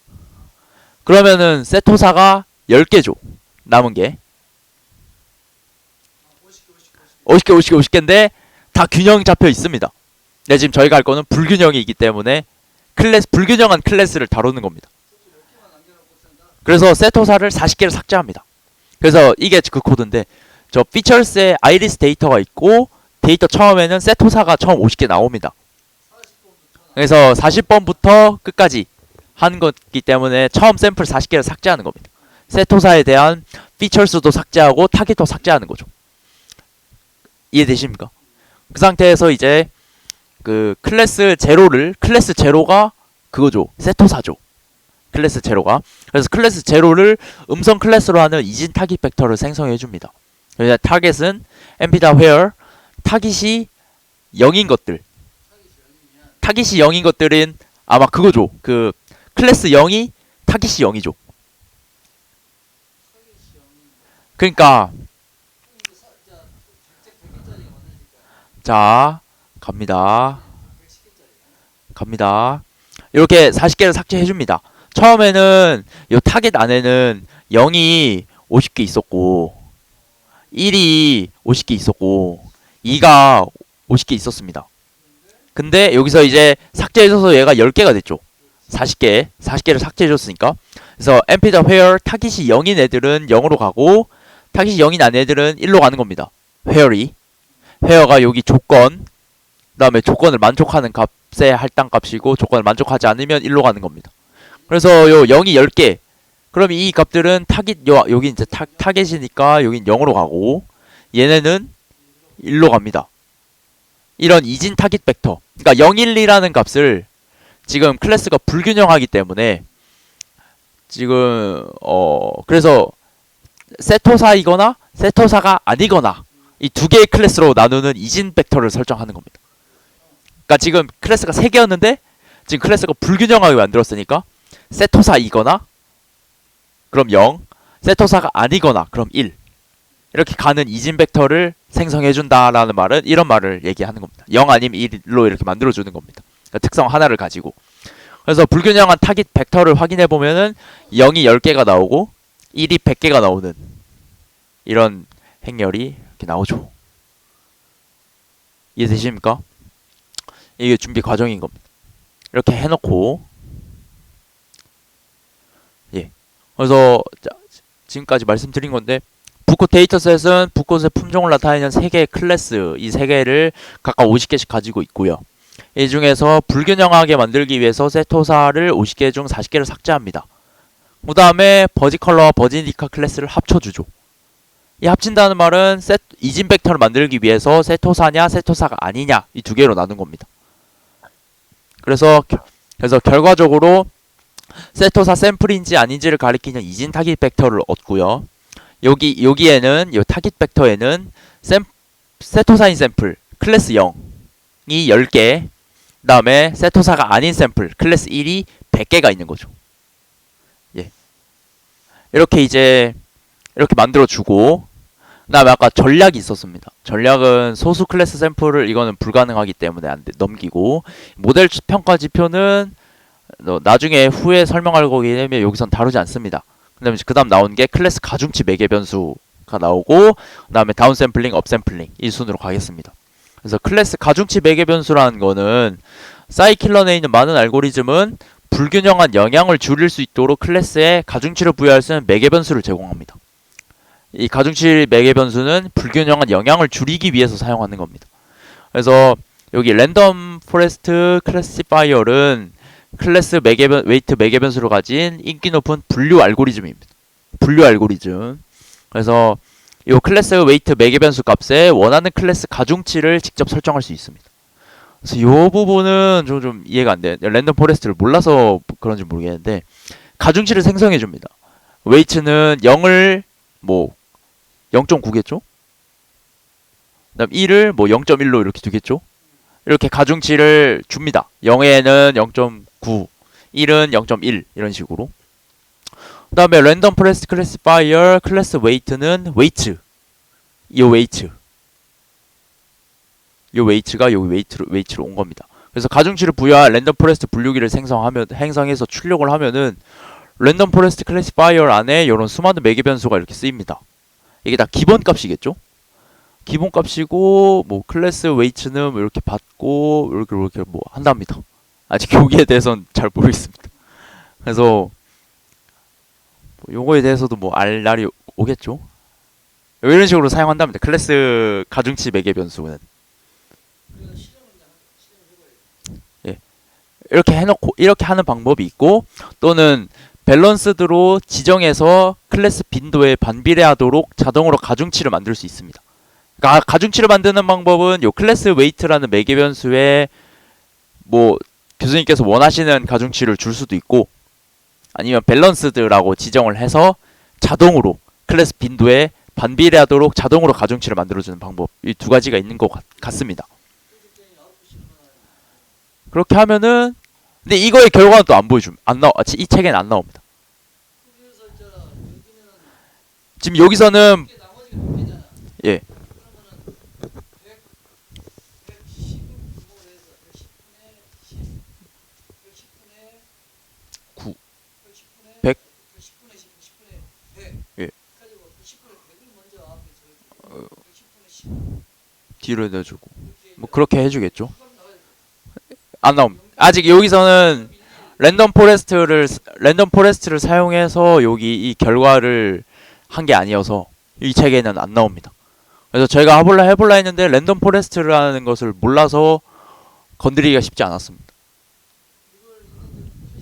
그러면은 세토사가 10개죠. 남은 게 50개인데 다 균형 잡혀 있습니다. 네, 지금 저희가 할 거는 불균형이기 때문에 불균형한 클래스를 다루는 겁니다. 그래서 세토사를 40개를 삭제합니다. 그래서 이게 그 코드인데, 저 피처스에 아이리스 데이터가 있고 데이터 처음에는 세토사가 처음 50개 나옵니다. 그래서 40번부터 끝까지 하는 거기 때문에 처음 샘플 40개를 삭제하는 겁니다. 세토사에 대한 피처스도 삭제하고 타겟도 삭제하는 거죠. 이해되십니까? 그 상태에서 이제 그 클래스 제로가 그거죠. 세토사죠. 클래스 제로가. 그래서 클래스 제로를 음성 클래스로 하는 이진 타깃 벡터를 생성해 줍니다. 여기다 타겟은 np다 where 타깃이 0인 것들. 타깃이 0인 것들은 아마 그거죠. 그 클래스 0이 타깃이 0이죠. 그러니까 자 갑니다. 이렇게 40개를 삭제해 줍니다. 처음에는 이 타겟 안에는 0이 50개 있었고 1이 50개 있었고 2가 50개 있었습니다. 근데 여기서 이제 삭제해줘서 얘가 10개가 됐죠. 40개를 삭제해줬으니까. 그래서 np다 where 타깃이 0인 애들은 0으로 가고 타깃이 0인 아닌 애들은 1로 가는 겁니다. where가 여기 조건, 그 다음에 조건을 만족하는 값의 할당값이고 조건을 만족하지 않으면 1로 가는 겁니다. 그래서 요 0이 10개. 그럼 이 값들은 여기 이제 타겟이니까 여긴 0으로 가고 얘네는 1로 갑니다. 이런 이진 타깃 벡터. 그러니까 0, 1, 2라는 값을 지금 클래스가 불균형하기 때문에 지금 그래서 세토사이거나 세토사가 아니거나 이 두 개의 클래스로 나누는 이진 벡터를 설정하는 겁니다. 그러니까 지금 클래스가 3개였는데 지금 클래스가 불균형하게 만들었으니까 세토사이거나 그럼 0, 세토사가 아니거나 그럼 1 이렇게 가는 이진 벡터를 생성해준다라는 말은 이런 말을 얘기하는 겁니다. 0 아니면 1로 이렇게 만들어주는 겁니다. 그러니까 특성 하나를 가지고. 그래서 불균형한 타깃 벡터를 확인해보면은 0이 10개가 나오고 1이 100개가 나오는 이런 행렬이 이렇게 나오죠. 이해되십니까? 이게 준비 과정인 겁니다. 이렇게 해놓고 예. 그래서 지금까지 말씀드린 건데 붓꽃 데이터셋은 붓꽃의 품종을 나타내는 3개의 클래스 이 3개를 각각 50개씩 가지고 있고요. 이 중에서 불균형하게 만들기 위해서 세토사를 50개 중 40개를 삭제합니다. 그 다음에 버지컬러와 버지인디카 클래스를 합쳐주죠. 이 합친다는 말은 이진 벡터를 만들기 위해서 세토사냐 세토사가 아니냐 이 두 개로 나눈 겁니다. 그래서 결과적으로 세토사 샘플인지 아닌지를 가리키는 이진 타깃 벡터를 얻고요. 여기에는 이 타깃 벡터에는 세토사인 샘플 클래스 0이 10개, 그 다음에 세토사가 아닌 샘플 클래스 1이 100개가 있는 거죠. 예. 이렇게 만들어주고, 그 다음에 아까 전략이 있었습니다. 전략은 소수 클래스 샘플을 이거는 불가능하기 때문에 넘기고, 모델 평가 지표는 나중에 후에 설명할 거기 때문에 여기선 다루지 않습니다. 그 다음 나온 게 클래스 가중치 매개 변수가 나오고, 그 다음에 다운샘플링, 업샘플링 이 순으로 가겠습니다. 그래서 클래스 가중치 매개 변수라는 거는 사이클러 내에 있는 많은 알고리즘은 불균형한 영향을 줄일 수 있도록 클래스에 가중치를 부여할 수 있는 매개 변수를 제공합니다. 이 가중치 매개 변수는 불균형한 영향을 줄이기 위해서 사용하는 겁니다. 그래서 여기 랜덤 포레스트 클래시파이어는 클래스 웨이트 매개 변수를 가진 인기 높은 분류 알고리즘입니다. 분류 알고리즘. 그래서 이 클래스 웨이트 매개 변수 값에 원하는 클래스 가중치를 직접 설정할 수 있습니다. 그래서 이 부분은 좀 이해가 안 돼요. 랜덤 포레스트를 몰라서 그런지 모르겠는데 가중치를 생성해 줍니다. 웨이트는 0을 뭐 0.9겠죠? 그다음 1을 뭐 0.1로 이렇게 두겠죠? 이렇게 가중치를 줍니다. 0에는 0.9, 1은 0.1 이런 식으로. 그 다음에 랜덤 포레스트 클래시파이어 클래스 웨이트는 웨이트. 이 웨이트가 여기 웨이트로 온 겁니다. 그래서 가중치를 부여한 랜덤 포레스트 분류기를 행성해서 출력을 하면은 랜덤 포레스트 클래시파이어 안에 이런 수많은 매개 변수가 이렇게 쓰입니다. 이게 다 기본 값이겠죠? 기본 값이고 뭐 클래스 웨이트는 이렇게 받고 이렇게 뭐 한답니다. 아직 여기에 대해서는 잘 모르겠습니다. 그래서 요거에 대해서도 뭐 알 날이 오겠죠. 이런 식으로 사용한답니다. 클래스 가중치 매개 변수는. 예. 이렇게 해놓고 이렇게 하는 방법이 있고 또는 밸런스드로 지정해서 클래스 빈도에 반비례하도록 자동으로 가중치를 만들 수 있습니다. 그러니까 가중치를 만드는 방법은 요 클래스 웨이트라는 매개 변수에 뭐 교수님께서 원하시는 가중치를 줄 수도 있고 아니면 밸런스드라고 지정을 해서 자동으로 클래스 빈도에 반비례하도록 자동으로 가중치를 만들어주는 방법, 이 두 가지가 있는 것 같습니다. 그렇게 하면은, 근데 이거의 결과는 또 안 보여줌. 이 책에는 안 나옵니다. 그래서 있잖아. 여기는 지금 여기서는 이게 나머지가 몇 개잖아. 예, 그러면은 110분을 해서 110분의 10, 110분의 9, 110분의 100. 110분의 10, 10분의 100. 예. 가지고 10분의 100을 먼저 앞에 저기 110분의 10 뒤로 내주고 이렇게 뭐 그렇게 해주겠죠. 그럼 나가야 돼. 안 나옴. 아직 여기서는 랜덤 포레스트를 사용해서 여기 이 결과를 한 게 아니어서 이 책에는 안 나옵니다. 그래서 저희가 해볼라 했는데 랜덤 포레스트라는 것을 몰라서 건드리기가 쉽지 않았습니다. 이걸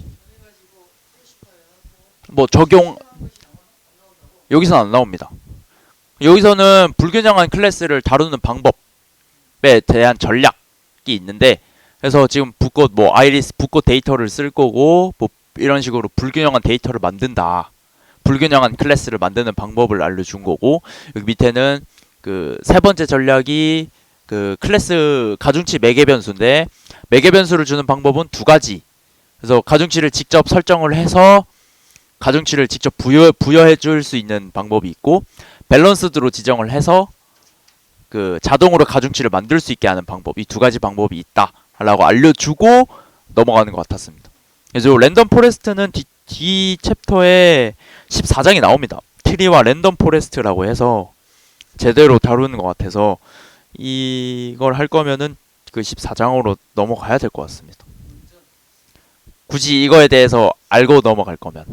표시해가지고 표시파해갖고 뭐 적용 한 것이 안 나온다고. 여기서는 안 나옵니다. 여기서는 불균형한 클래스를 다루는 방법에 대한 전략이 있는데, 그래서 지금 붓꽃 뭐 아이리스 붓꽃 데이터를 쓸 거고 뭐 이런 식으로 불균형한 데이터를 만든다. 불균형한 클래스를 만드는 방법을 알려준 거고, 여기 밑에는 그 세 번째 전략이 그 클래스 가중치 매개 변수인데, 매개 변수를 주는 방법은 두 가지. 그래서 가중치를 직접 설정을 해서 가중치를 직접 부여해 줄 수 있는 방법이 있고, 밸런스드로 지정을 해서 그 자동으로 가중치를 만들 수 있게 하는 방법, 이 두 가지 방법이 있다라고 알려주고 넘어가는 것 같았습니다. 그래서 랜덤 포레스트는 뒤 챕터에 14장이 나옵니다. 트리와 랜덤 포레스트라고 해서 제대로 다루는 것 같아서 이걸 할 거면은 그 14장으로 넘어가야 될 것 같습니다. 굳이 이거에 대해서 알고 넘어갈 거면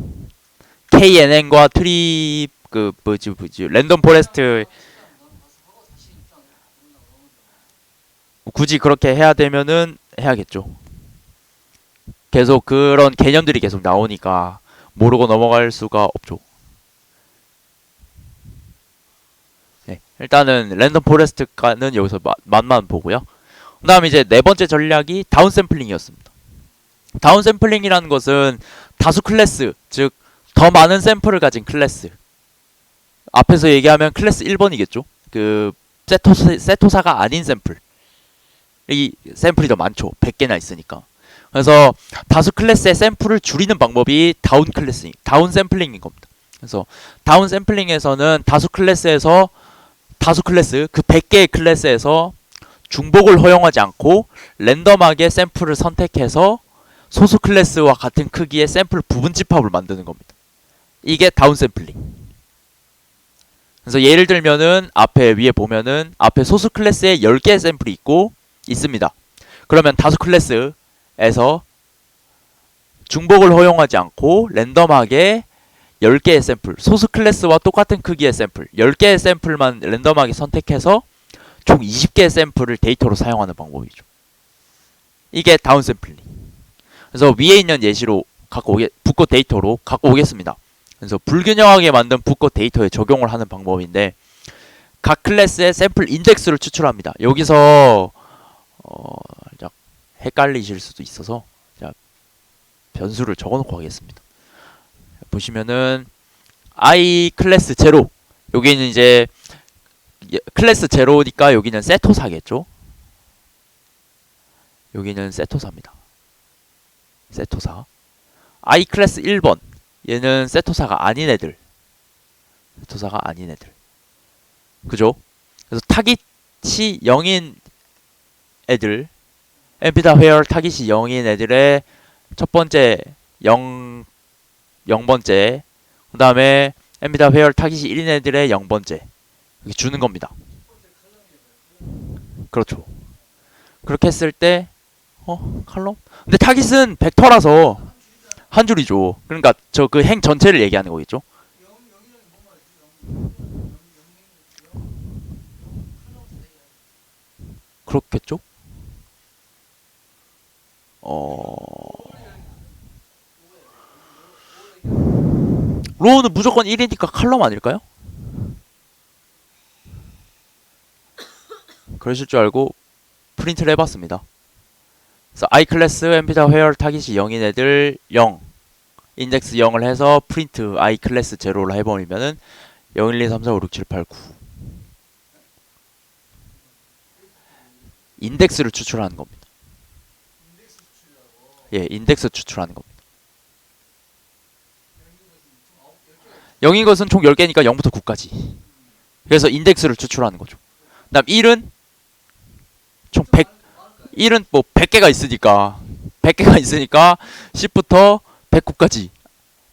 KNN과 트리 그 뭐지 랜덤 포레스트 굳이 그렇게 해야 되면은 해야겠죠. 계속 그런 개념들이 계속 나오니까 모르고 넘어갈 수가 없죠. 네, 일단은 랜덤 포레스트가는 여기서 맛만 보고요. 그 다음 이제 네 번째 전략이 다운 샘플링이었습니다. 다운 샘플링이라는 것은 다수 클래스, 즉 더 많은 샘플을 가진 클래스, 앞에서 얘기하면 클래스 1번이겠죠. 그 세토사가 아닌 샘플, 이 샘플이 더 많죠. 100개나 있으니까. 그래서 다수 클래스의 샘플을 줄이는 방법이 다운 샘플링인 겁니다. 그래서 다운 샘플링에서는 다수 클래스 그 100개의 클래스에서 중복을 허용하지 않고 랜덤하게 샘플을 선택해서 소수 클래스와 같은 크기의 샘플 부분 집합을 만드는 겁니다. 이게 다운 샘플링. 그래서 예를 들면은 위에 보면은 앞에 소수 클래스에 10개의 샘플이 있습니다. 그러면 다수 클래스에서 중복을 허용하지 않고 랜덤하게 10개의 샘플, 소수 클래스와 똑같은 크기의 샘플, 10개의 샘플만 랜덤하게 선택해서 총 20개의 샘플을 데이터로 사용하는 방법이죠. 이게 다운 샘플링. 그래서 위에 있는 예시로 붓꽃 데이터로 갖고 오겠습니다. 그래서 불균형하게 만든 붓꽃 데이터에 적용을 하는 방법인데, 각 클래스의 샘플 인덱스를 추출합니다. 여기서 헷갈리실 수도 있어서 변수를 적어놓고 하겠습니다. 보시면은 i 클래스 0, 여기는 이제 클래스 0니까 여기는 세토사겠죠. 여기는 세토사입니다. 세토사. i 클래스 1번, 얘는 세토사가 아닌 애들. 그죠? 그래서 타깃이 0인 애들, 엠피다 회열 타깃이 0인 애들의 첫 번째 0번째, 그 다음에 엠피다 회열 타깃이 1인 애들의 0번째 이렇게 주는 겁니다. 그렇죠. 그렇게 했을 때 칼럼? 근데 타깃은 벡터라서 한 줄이죠. 그러니까 저 그 행 전체를 얘기하는 거겠죠. 그렇겠죠? 로우는 무조건 1이니까 칼럼 아닐까요? 그러실 줄 알고 프린트를 해봤습니다. 그래서 i 클래스 엠피다 회열 타깃이 0인 애들 0, 인덱스 0을 해서 프린트 i 클래스 0를 해버리면은 0, 1, 2, 3, 4, 5, 6, 7, 8, 9. 인덱스를 추출하는 겁니다. 예, 인덱스 추출하는 겁니다. 0인 것은 총 10개니까 0부터 9까지. 그래서 인덱스를 추출하는 거죠. 그다음 1은 총 100, 1은 뭐 100개가 있으니까 100개가 있으니까 10부터 109까지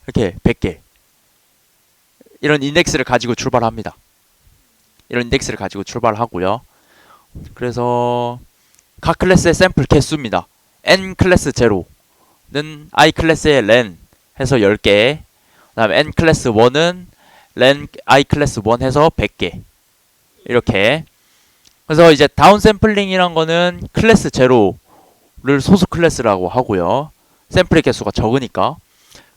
이렇게 100개. 이런 인덱스를 가지고 출발합니다. 이런 인덱스를 가지고 출발하고요. 그래서 각 클래스의 샘플 개수입니다. n 클래스 0는 i 클래스의 len 해서 10개. 그다음에 n 클래스 1은 len i 클래스 1 해서 100개. 이렇게. 그래서 이제 다운 샘플링이란 거는 클래스 0를 소수 클래스라고 하고요. 샘플의 개수가 적으니까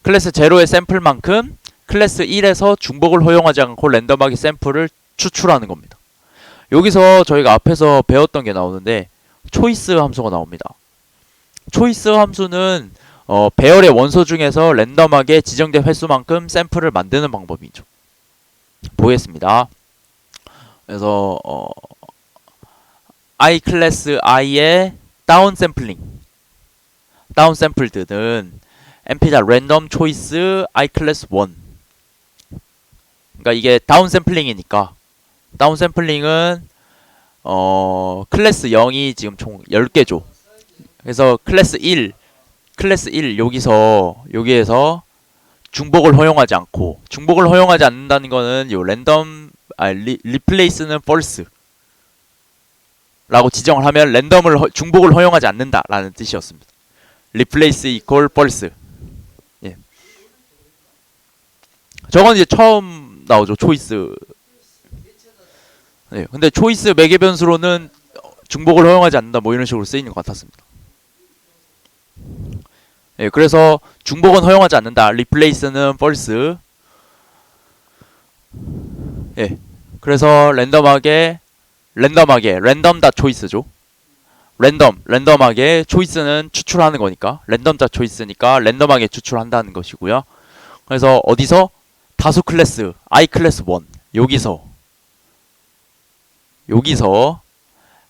클래스 0의 샘플만큼 클래스 1에서 중복을 허용하지 않고 랜덤하게 샘플을 추출하는 겁니다. 여기서 저희가 앞에서 배웠던 게 나오는데 초이스 함수가 나옵니다. 초이스 함수는 배열의 원소 중에서 랜덤하게 지정된 횟수만큼 샘플을 만드는 방법이죠. 보겠습니다. 그래서 i 클래스 i의 다운 샘플링, 다운 샘플드는 np자 랜덤 초이스 i 클래스 1. 그러니까 이게 다운 샘플링이니까 다운 샘플링은 클래스 0이 지금 총 10개죠. 그래서 클래스 1 여기에서 중복을 허용하지 않고, 중복을 허용하지 않는다는 거는 요 랜덤 리플레이스는 false 라고 지정을 하면 중복을 허용하지 않는다라는 뜻이었습니다. replace equal false. 예. 저건 이제 처음 나오죠. 초이스. 네, 근데 초이스 매개 변수로는 중복을 허용하지 않는다 뭐 이런 식으로 쓰이는 것 같았습니다. 예, 그래서 중복은 허용하지 않는다. replace는 false. 예, 그래서 랜덤하게 랜덤.choice죠. 랜덤하게 초이스는 추출하는 거니까 랜덤.choice니까 랜덤하게 추출한다는 것이고요. 그래서 어디서 다수 클래스 i 클래스 1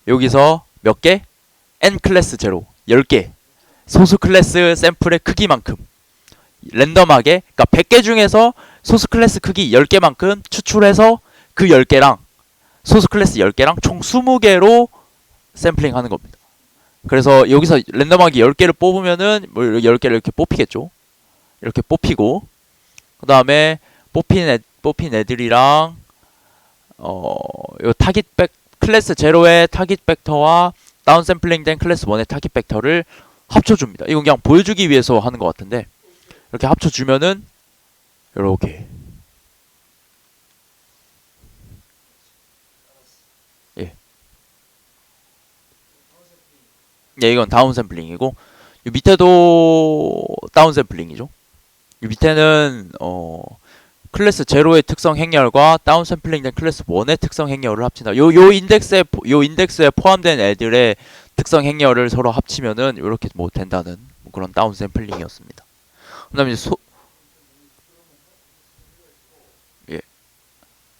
여기서 몇 개? n 클래스 0 10개 소수 클래스 샘플의 크기만큼 랜덤하게, 그러니까 100개 중에서 소수 클래스 크기 10개만큼 추출해서 그 10개랑 소수 클래스 10개랑 총 20개로 샘플링 하는 겁니다. 그래서 여기서 랜덤하게 10개를 뽑으면은 뭐 10개를 이렇게 뽑히겠죠. 이렇게 뽑히고 그 다음에 뽑힌 애들이랑 요 클래스 0의 타깃 벡터와 다운 샘플링 된 클래스 1의 타깃 벡터를 합쳐줍니다. 이건 그냥 보여주기 위해서 하는 것 같은데 이렇게 합쳐주면은 요렇게 예, 이건 다운 샘플링이고 이 밑에도 다운 샘플링이죠. 이 밑에는 클래스 0의 특성 행렬과 다운 샘플링된 클래스 1의 특성 행렬을 합친다. 요 인덱스에 포함된 애들의 특성 행렬을 서로 합치면은 이렇게 뭐 된다는 그런 다운 샘플링이었습니다. 그다음에 예.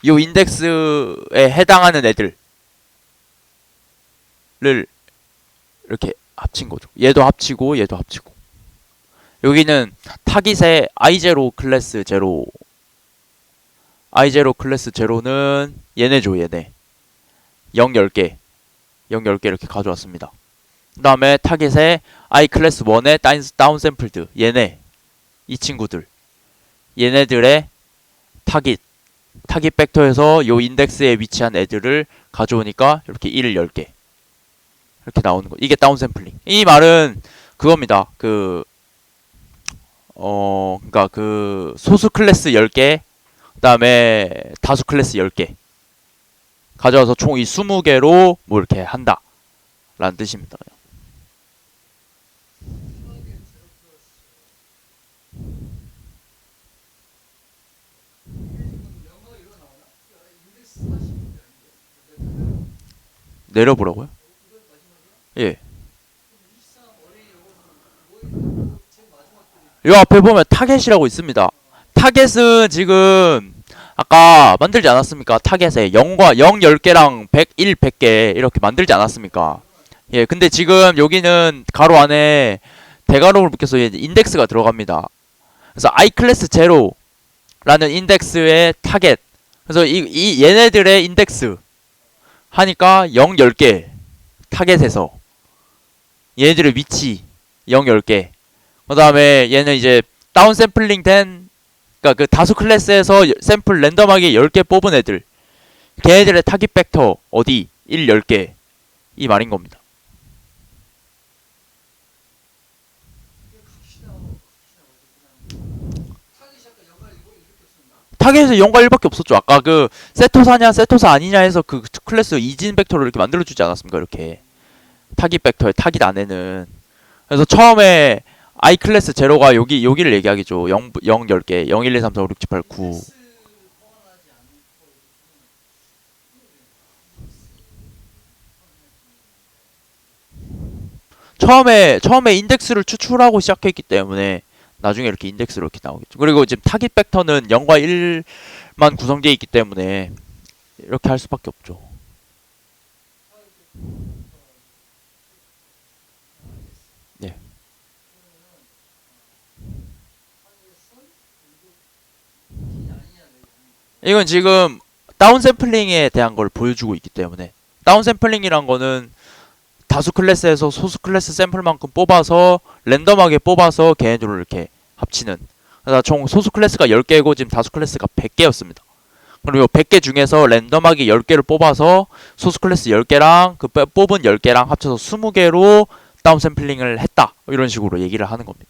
요 인덱스에 해당하는 애들을 이렇게 합친 거죠. 얘도 합치고 얘도 합치고. 여기는 타깃의 i0 클래스 0 i0 클래스 0는 얘네죠. 얘네 0 10개 이렇게 가져왔습니다. 그 다음에 타깃의 i 클래스 1의 다운 샘플드 얘네 이 친구들 얘네들의 타깃 벡터에서 요 인덱스에 위치한 애들을 가져오니까 이렇게 1을 10개 이렇게 나오는 거. 이게 다운 샘플링. 이 말은 그겁니다. 그러니까 그 소수 클래스 10개, 그다음에 다수 클래스 10개 가져와서 총 이 20개로 뭐 이렇게 한다. 라는 뜻입니다. 내려보라고요? 예. 요 앞에 보면 타겟이라고 있습니다. 타겟은 지금 아까 만들지 않았습니까? 타겟에 0과 0 10개랑 100, 100개 이렇게 만들지 않았습니까? 예, 근데 지금 여기는 가로 안에 대괄호를 묶여서 인덱스가 들어갑니다. 그래서 iClass 0라는 인덱스의 타겟. 그래서 이 얘네들의 인덱스 하니까 0, 10개 타겟에서 얘네들의 위치 0, 10개. 그 다음에 얘는 이제 다운 샘플링 된 그러니까 그 다수 클래스에서 샘플 랜덤하게 10개 뽑은 애들 걔네들의 타깃 벡터 어디 1, 10개 이 말인 겁니다. 타겟에서 0과 1밖에 없었죠. 아까 그 세토사냐 세토사 아니냐 해서 그 클래스 이진 벡터를 이렇게 만들어주지 않았습니까? 이렇게 타깃 벡터의 타깃 안에는. 그래서 처음에 i 클래스 제로가 여기를 얘기하겠죠. 0, 0 10개 0, 1, 2, 3, 4, 5, 6, 7, 8, 9. 처음에 인덱스를 추출하고 시작했기 때문에 나중에 이렇게 인덱스로 이렇게 나오겠죠. 그리고 지금 타깃 벡터는 0과 1만 구성되어 있기 때문에 이렇게 할 수밖에 없죠. 네. 이건 지금 다운 샘플링에 대한 걸 보여주고 있기 때문에 다운 샘플링이란 거는 다수 클래스에서 소수 클래스 샘플만큼 뽑아서 랜덤하게 뽑아서 걔네들을 이렇게 합치는. 그래서 총 소수 클래스가 10개고 지금 다수 클래스가 100개였습니다. 그리고 100개 중에서 랜덤하게 10개를 뽑아서 소수 클래스 10개랑 그 뽑은 10개랑 합쳐서 20개로 다운 샘플링을 했다. 이런 식으로 얘기를 하는 겁니다.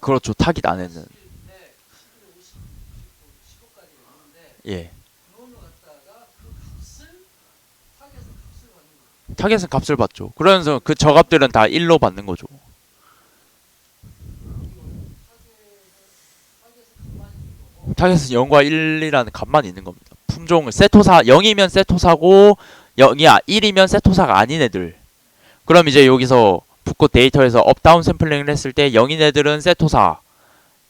그렇죠. 타깃 안에는. 예. 타겟은 값을 받죠. 그러면서 그 저값들은 다 1로 받는 거죠. 타겟은 0과 1이라는 값만 있는 겁니다. 품종을 세토사 0이면 세토사고 1이면 세토사가 아닌 애들. 그럼 이제 여기서 붓고 데이터에서 업다운 샘플링을 했을 때 0인 애들은 세토사,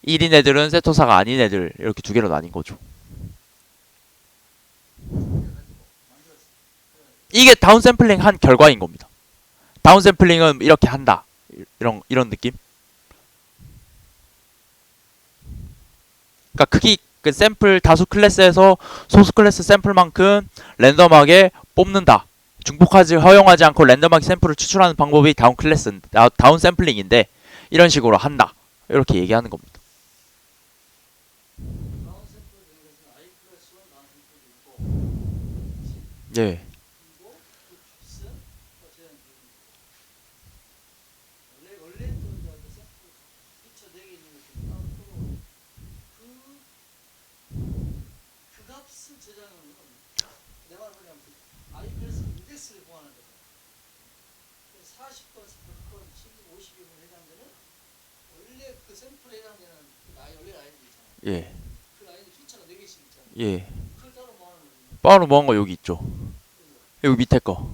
1인 애들은 세토사가 아닌 애들 이렇게 두 개로 나뉜 거죠. 이게 다운 샘플링 한 결과인 겁니다. 다운 샘플링은 이렇게 한다. 이런 느낌? 그러니까 크기 그 샘플 다수 클래스에서 소수 클래스 샘플만큼 랜덤하게 뽑는다. 중복하지 허용하지 않고 랜덤하게 샘플을 추출하는 방법이 다운 클래스 다운 샘플링인데 이런 식으로 한다. 이렇게 얘기하는 겁니다. 예. 예. 예. 바로 모은 거 여기 있죠. 여기 밑에 거.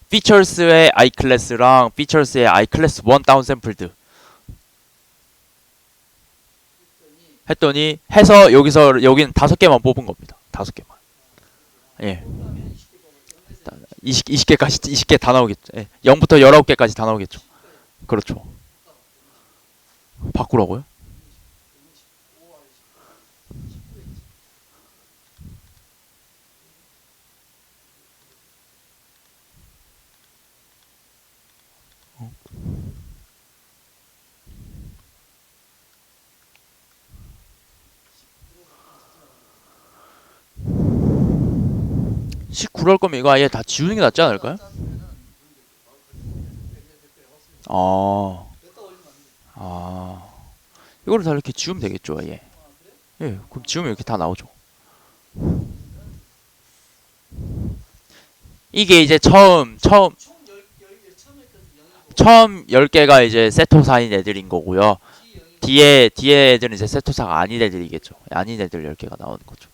features의 iClass랑 features의 iClass 1 다운 샘플드 했더니 해서 여기는 5개만 뽑은 겁니다. 5개만. 예. 20개 다 나오겠죠. 예. 0부터 19개까지 다 나오겠죠. 그렇죠. 바꾸라고요? 그럴 거면 이거 아예 다 지우는 게 낫지 않을까요? 이거를 다 이렇게 지우면 되겠죠, 예. 예, 그럼 지우면 이렇게 다 나오죠. 이게 이제 처음 10개가 이제 세토사인 애들인 거고요. 뒤에 애들은 이제 세토사가 아닌 애들이겠죠. 아닌 애들 10개가 나오는 거죠.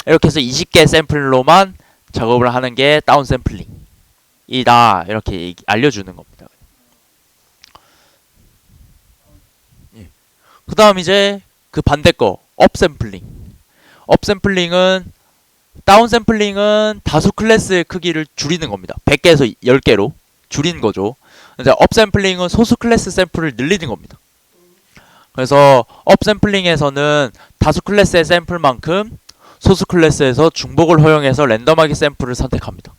이렇게 해서 20개 샘플로만 작업을 하는 게 다운 샘플링이다. 이렇게 알려주는 겁니다. 예. 그 다음 이제 그 반대 거, 업 샘플링. 업 샘플링은, 다운 샘플링은 다수 클래스의 크기를 줄이는 겁니다. 100개에서 10개로 줄이는 거죠. 이제 업 샘플링은 소수 클래스 샘플을 늘리는 겁니다. 그래서 업 샘플링에서는 다수 클래스의 샘플만큼 소수 클래스에서 중복을 허용해서 랜덤하게 샘플을 선택합니다.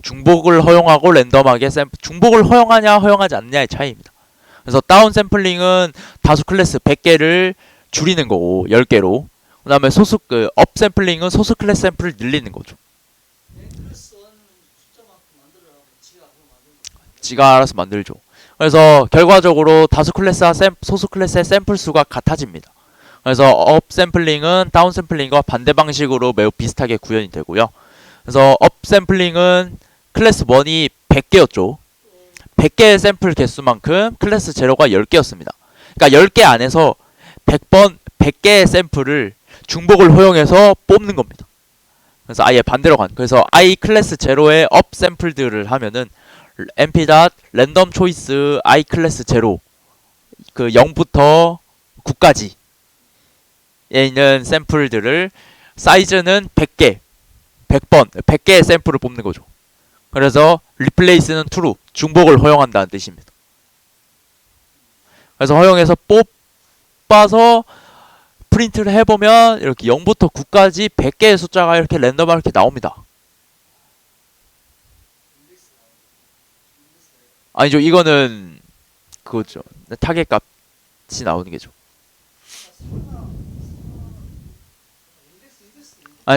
중복을 허용하고 랜덤하게 샘플, 중복을 허용하냐 허용하지 않느냐의 차이입니다. 그래서 다운 샘플링은 다수 클래스 100개를 줄이는 거고 10개로, 그 다음에 업 샘플링은 소수 클래스 샘플을 늘리는 거죠. 지가 알아서 만들죠. 그래서 결과적으로 다수 클래스와 소수 클래스의 샘플 수가 같아집니다. 그래서 업 샘플링은 다운 샘플링과 반대 방식으로 매우 비슷하게 구현이 되고요. 그래서 업 샘플링은 클래스 1이 100개였죠. 100개의 샘플 개수만큼 클래스 제로가 10개였습니다. 그러니까 10개 안에서 100개의 샘플을 중복을 허용해서 뽑는 겁니다. 그래서 아예 반대로 그래서 i 클래스 제로의 업 샘플들을 하면은 np. 랜덤 초이스 i 클래스 제로, 그 0부터 9까지 에 있는 샘플들을 사이즈는 100개, 100개의 샘플을 뽑는 거죠. 그래서 replace는 true, 중복을 허용한다는 뜻입니다. 그래서 허용해서 뽑아서 프린트를 해보면 이렇게 0부터 9까지 100개의 숫자가 이렇게 랜덤하게 나옵니다. 아니죠, 이거는 그거죠. 타겟 값이 나오는 게죠.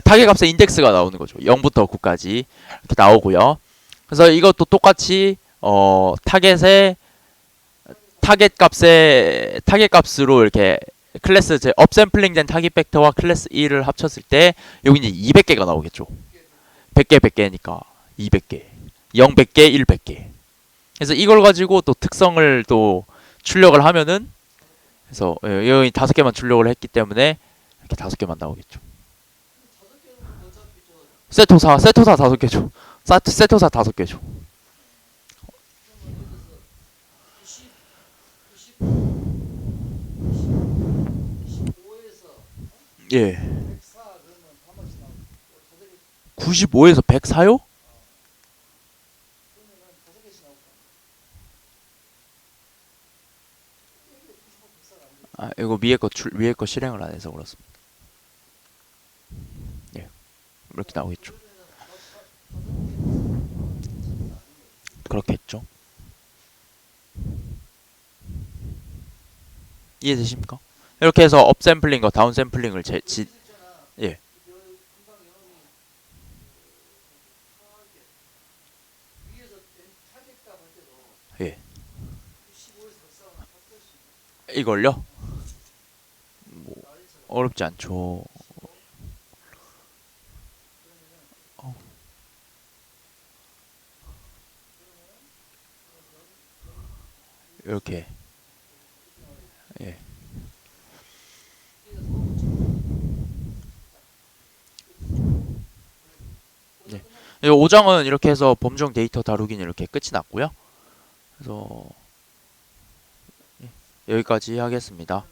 타겟 값의 인덱스가 나오는 거죠. 0부터 9까지 이렇게 나오고요. 그래서 이것도 똑같이 타겟 값으로 이렇게 클래스 업샘플링 된 타깃 벡터와 클래스 1을 합쳤을 때 여기 이제 200개가 나오겠죠. 100개니까 200개. 0 100개, 1 100개. 그래서 이걸 가지고 또 특성을 또 출력을 하면은, 그래서 여기 5개만 출력을 했기 때문에 이렇게 5개만 나오겠죠. 세토사 5개죠. 세토사 5개죠. 예. 95에서 104요? 이거 위에 거 실행을 안 해서 그렇습니다. 예. 이렇게 나오겠죠. 그렇겠죠. 이해되십니까? 이렇게 해서 업 샘플링과 다운 샘플링을 예. 예. 이걸요? 뭐 어렵지 않죠. 이렇게. 예. 네. 5장은 이렇게 해서 범정 데이터 다루기는 이렇게 끝이 났고요. 그래서 여기까지 하겠습니다.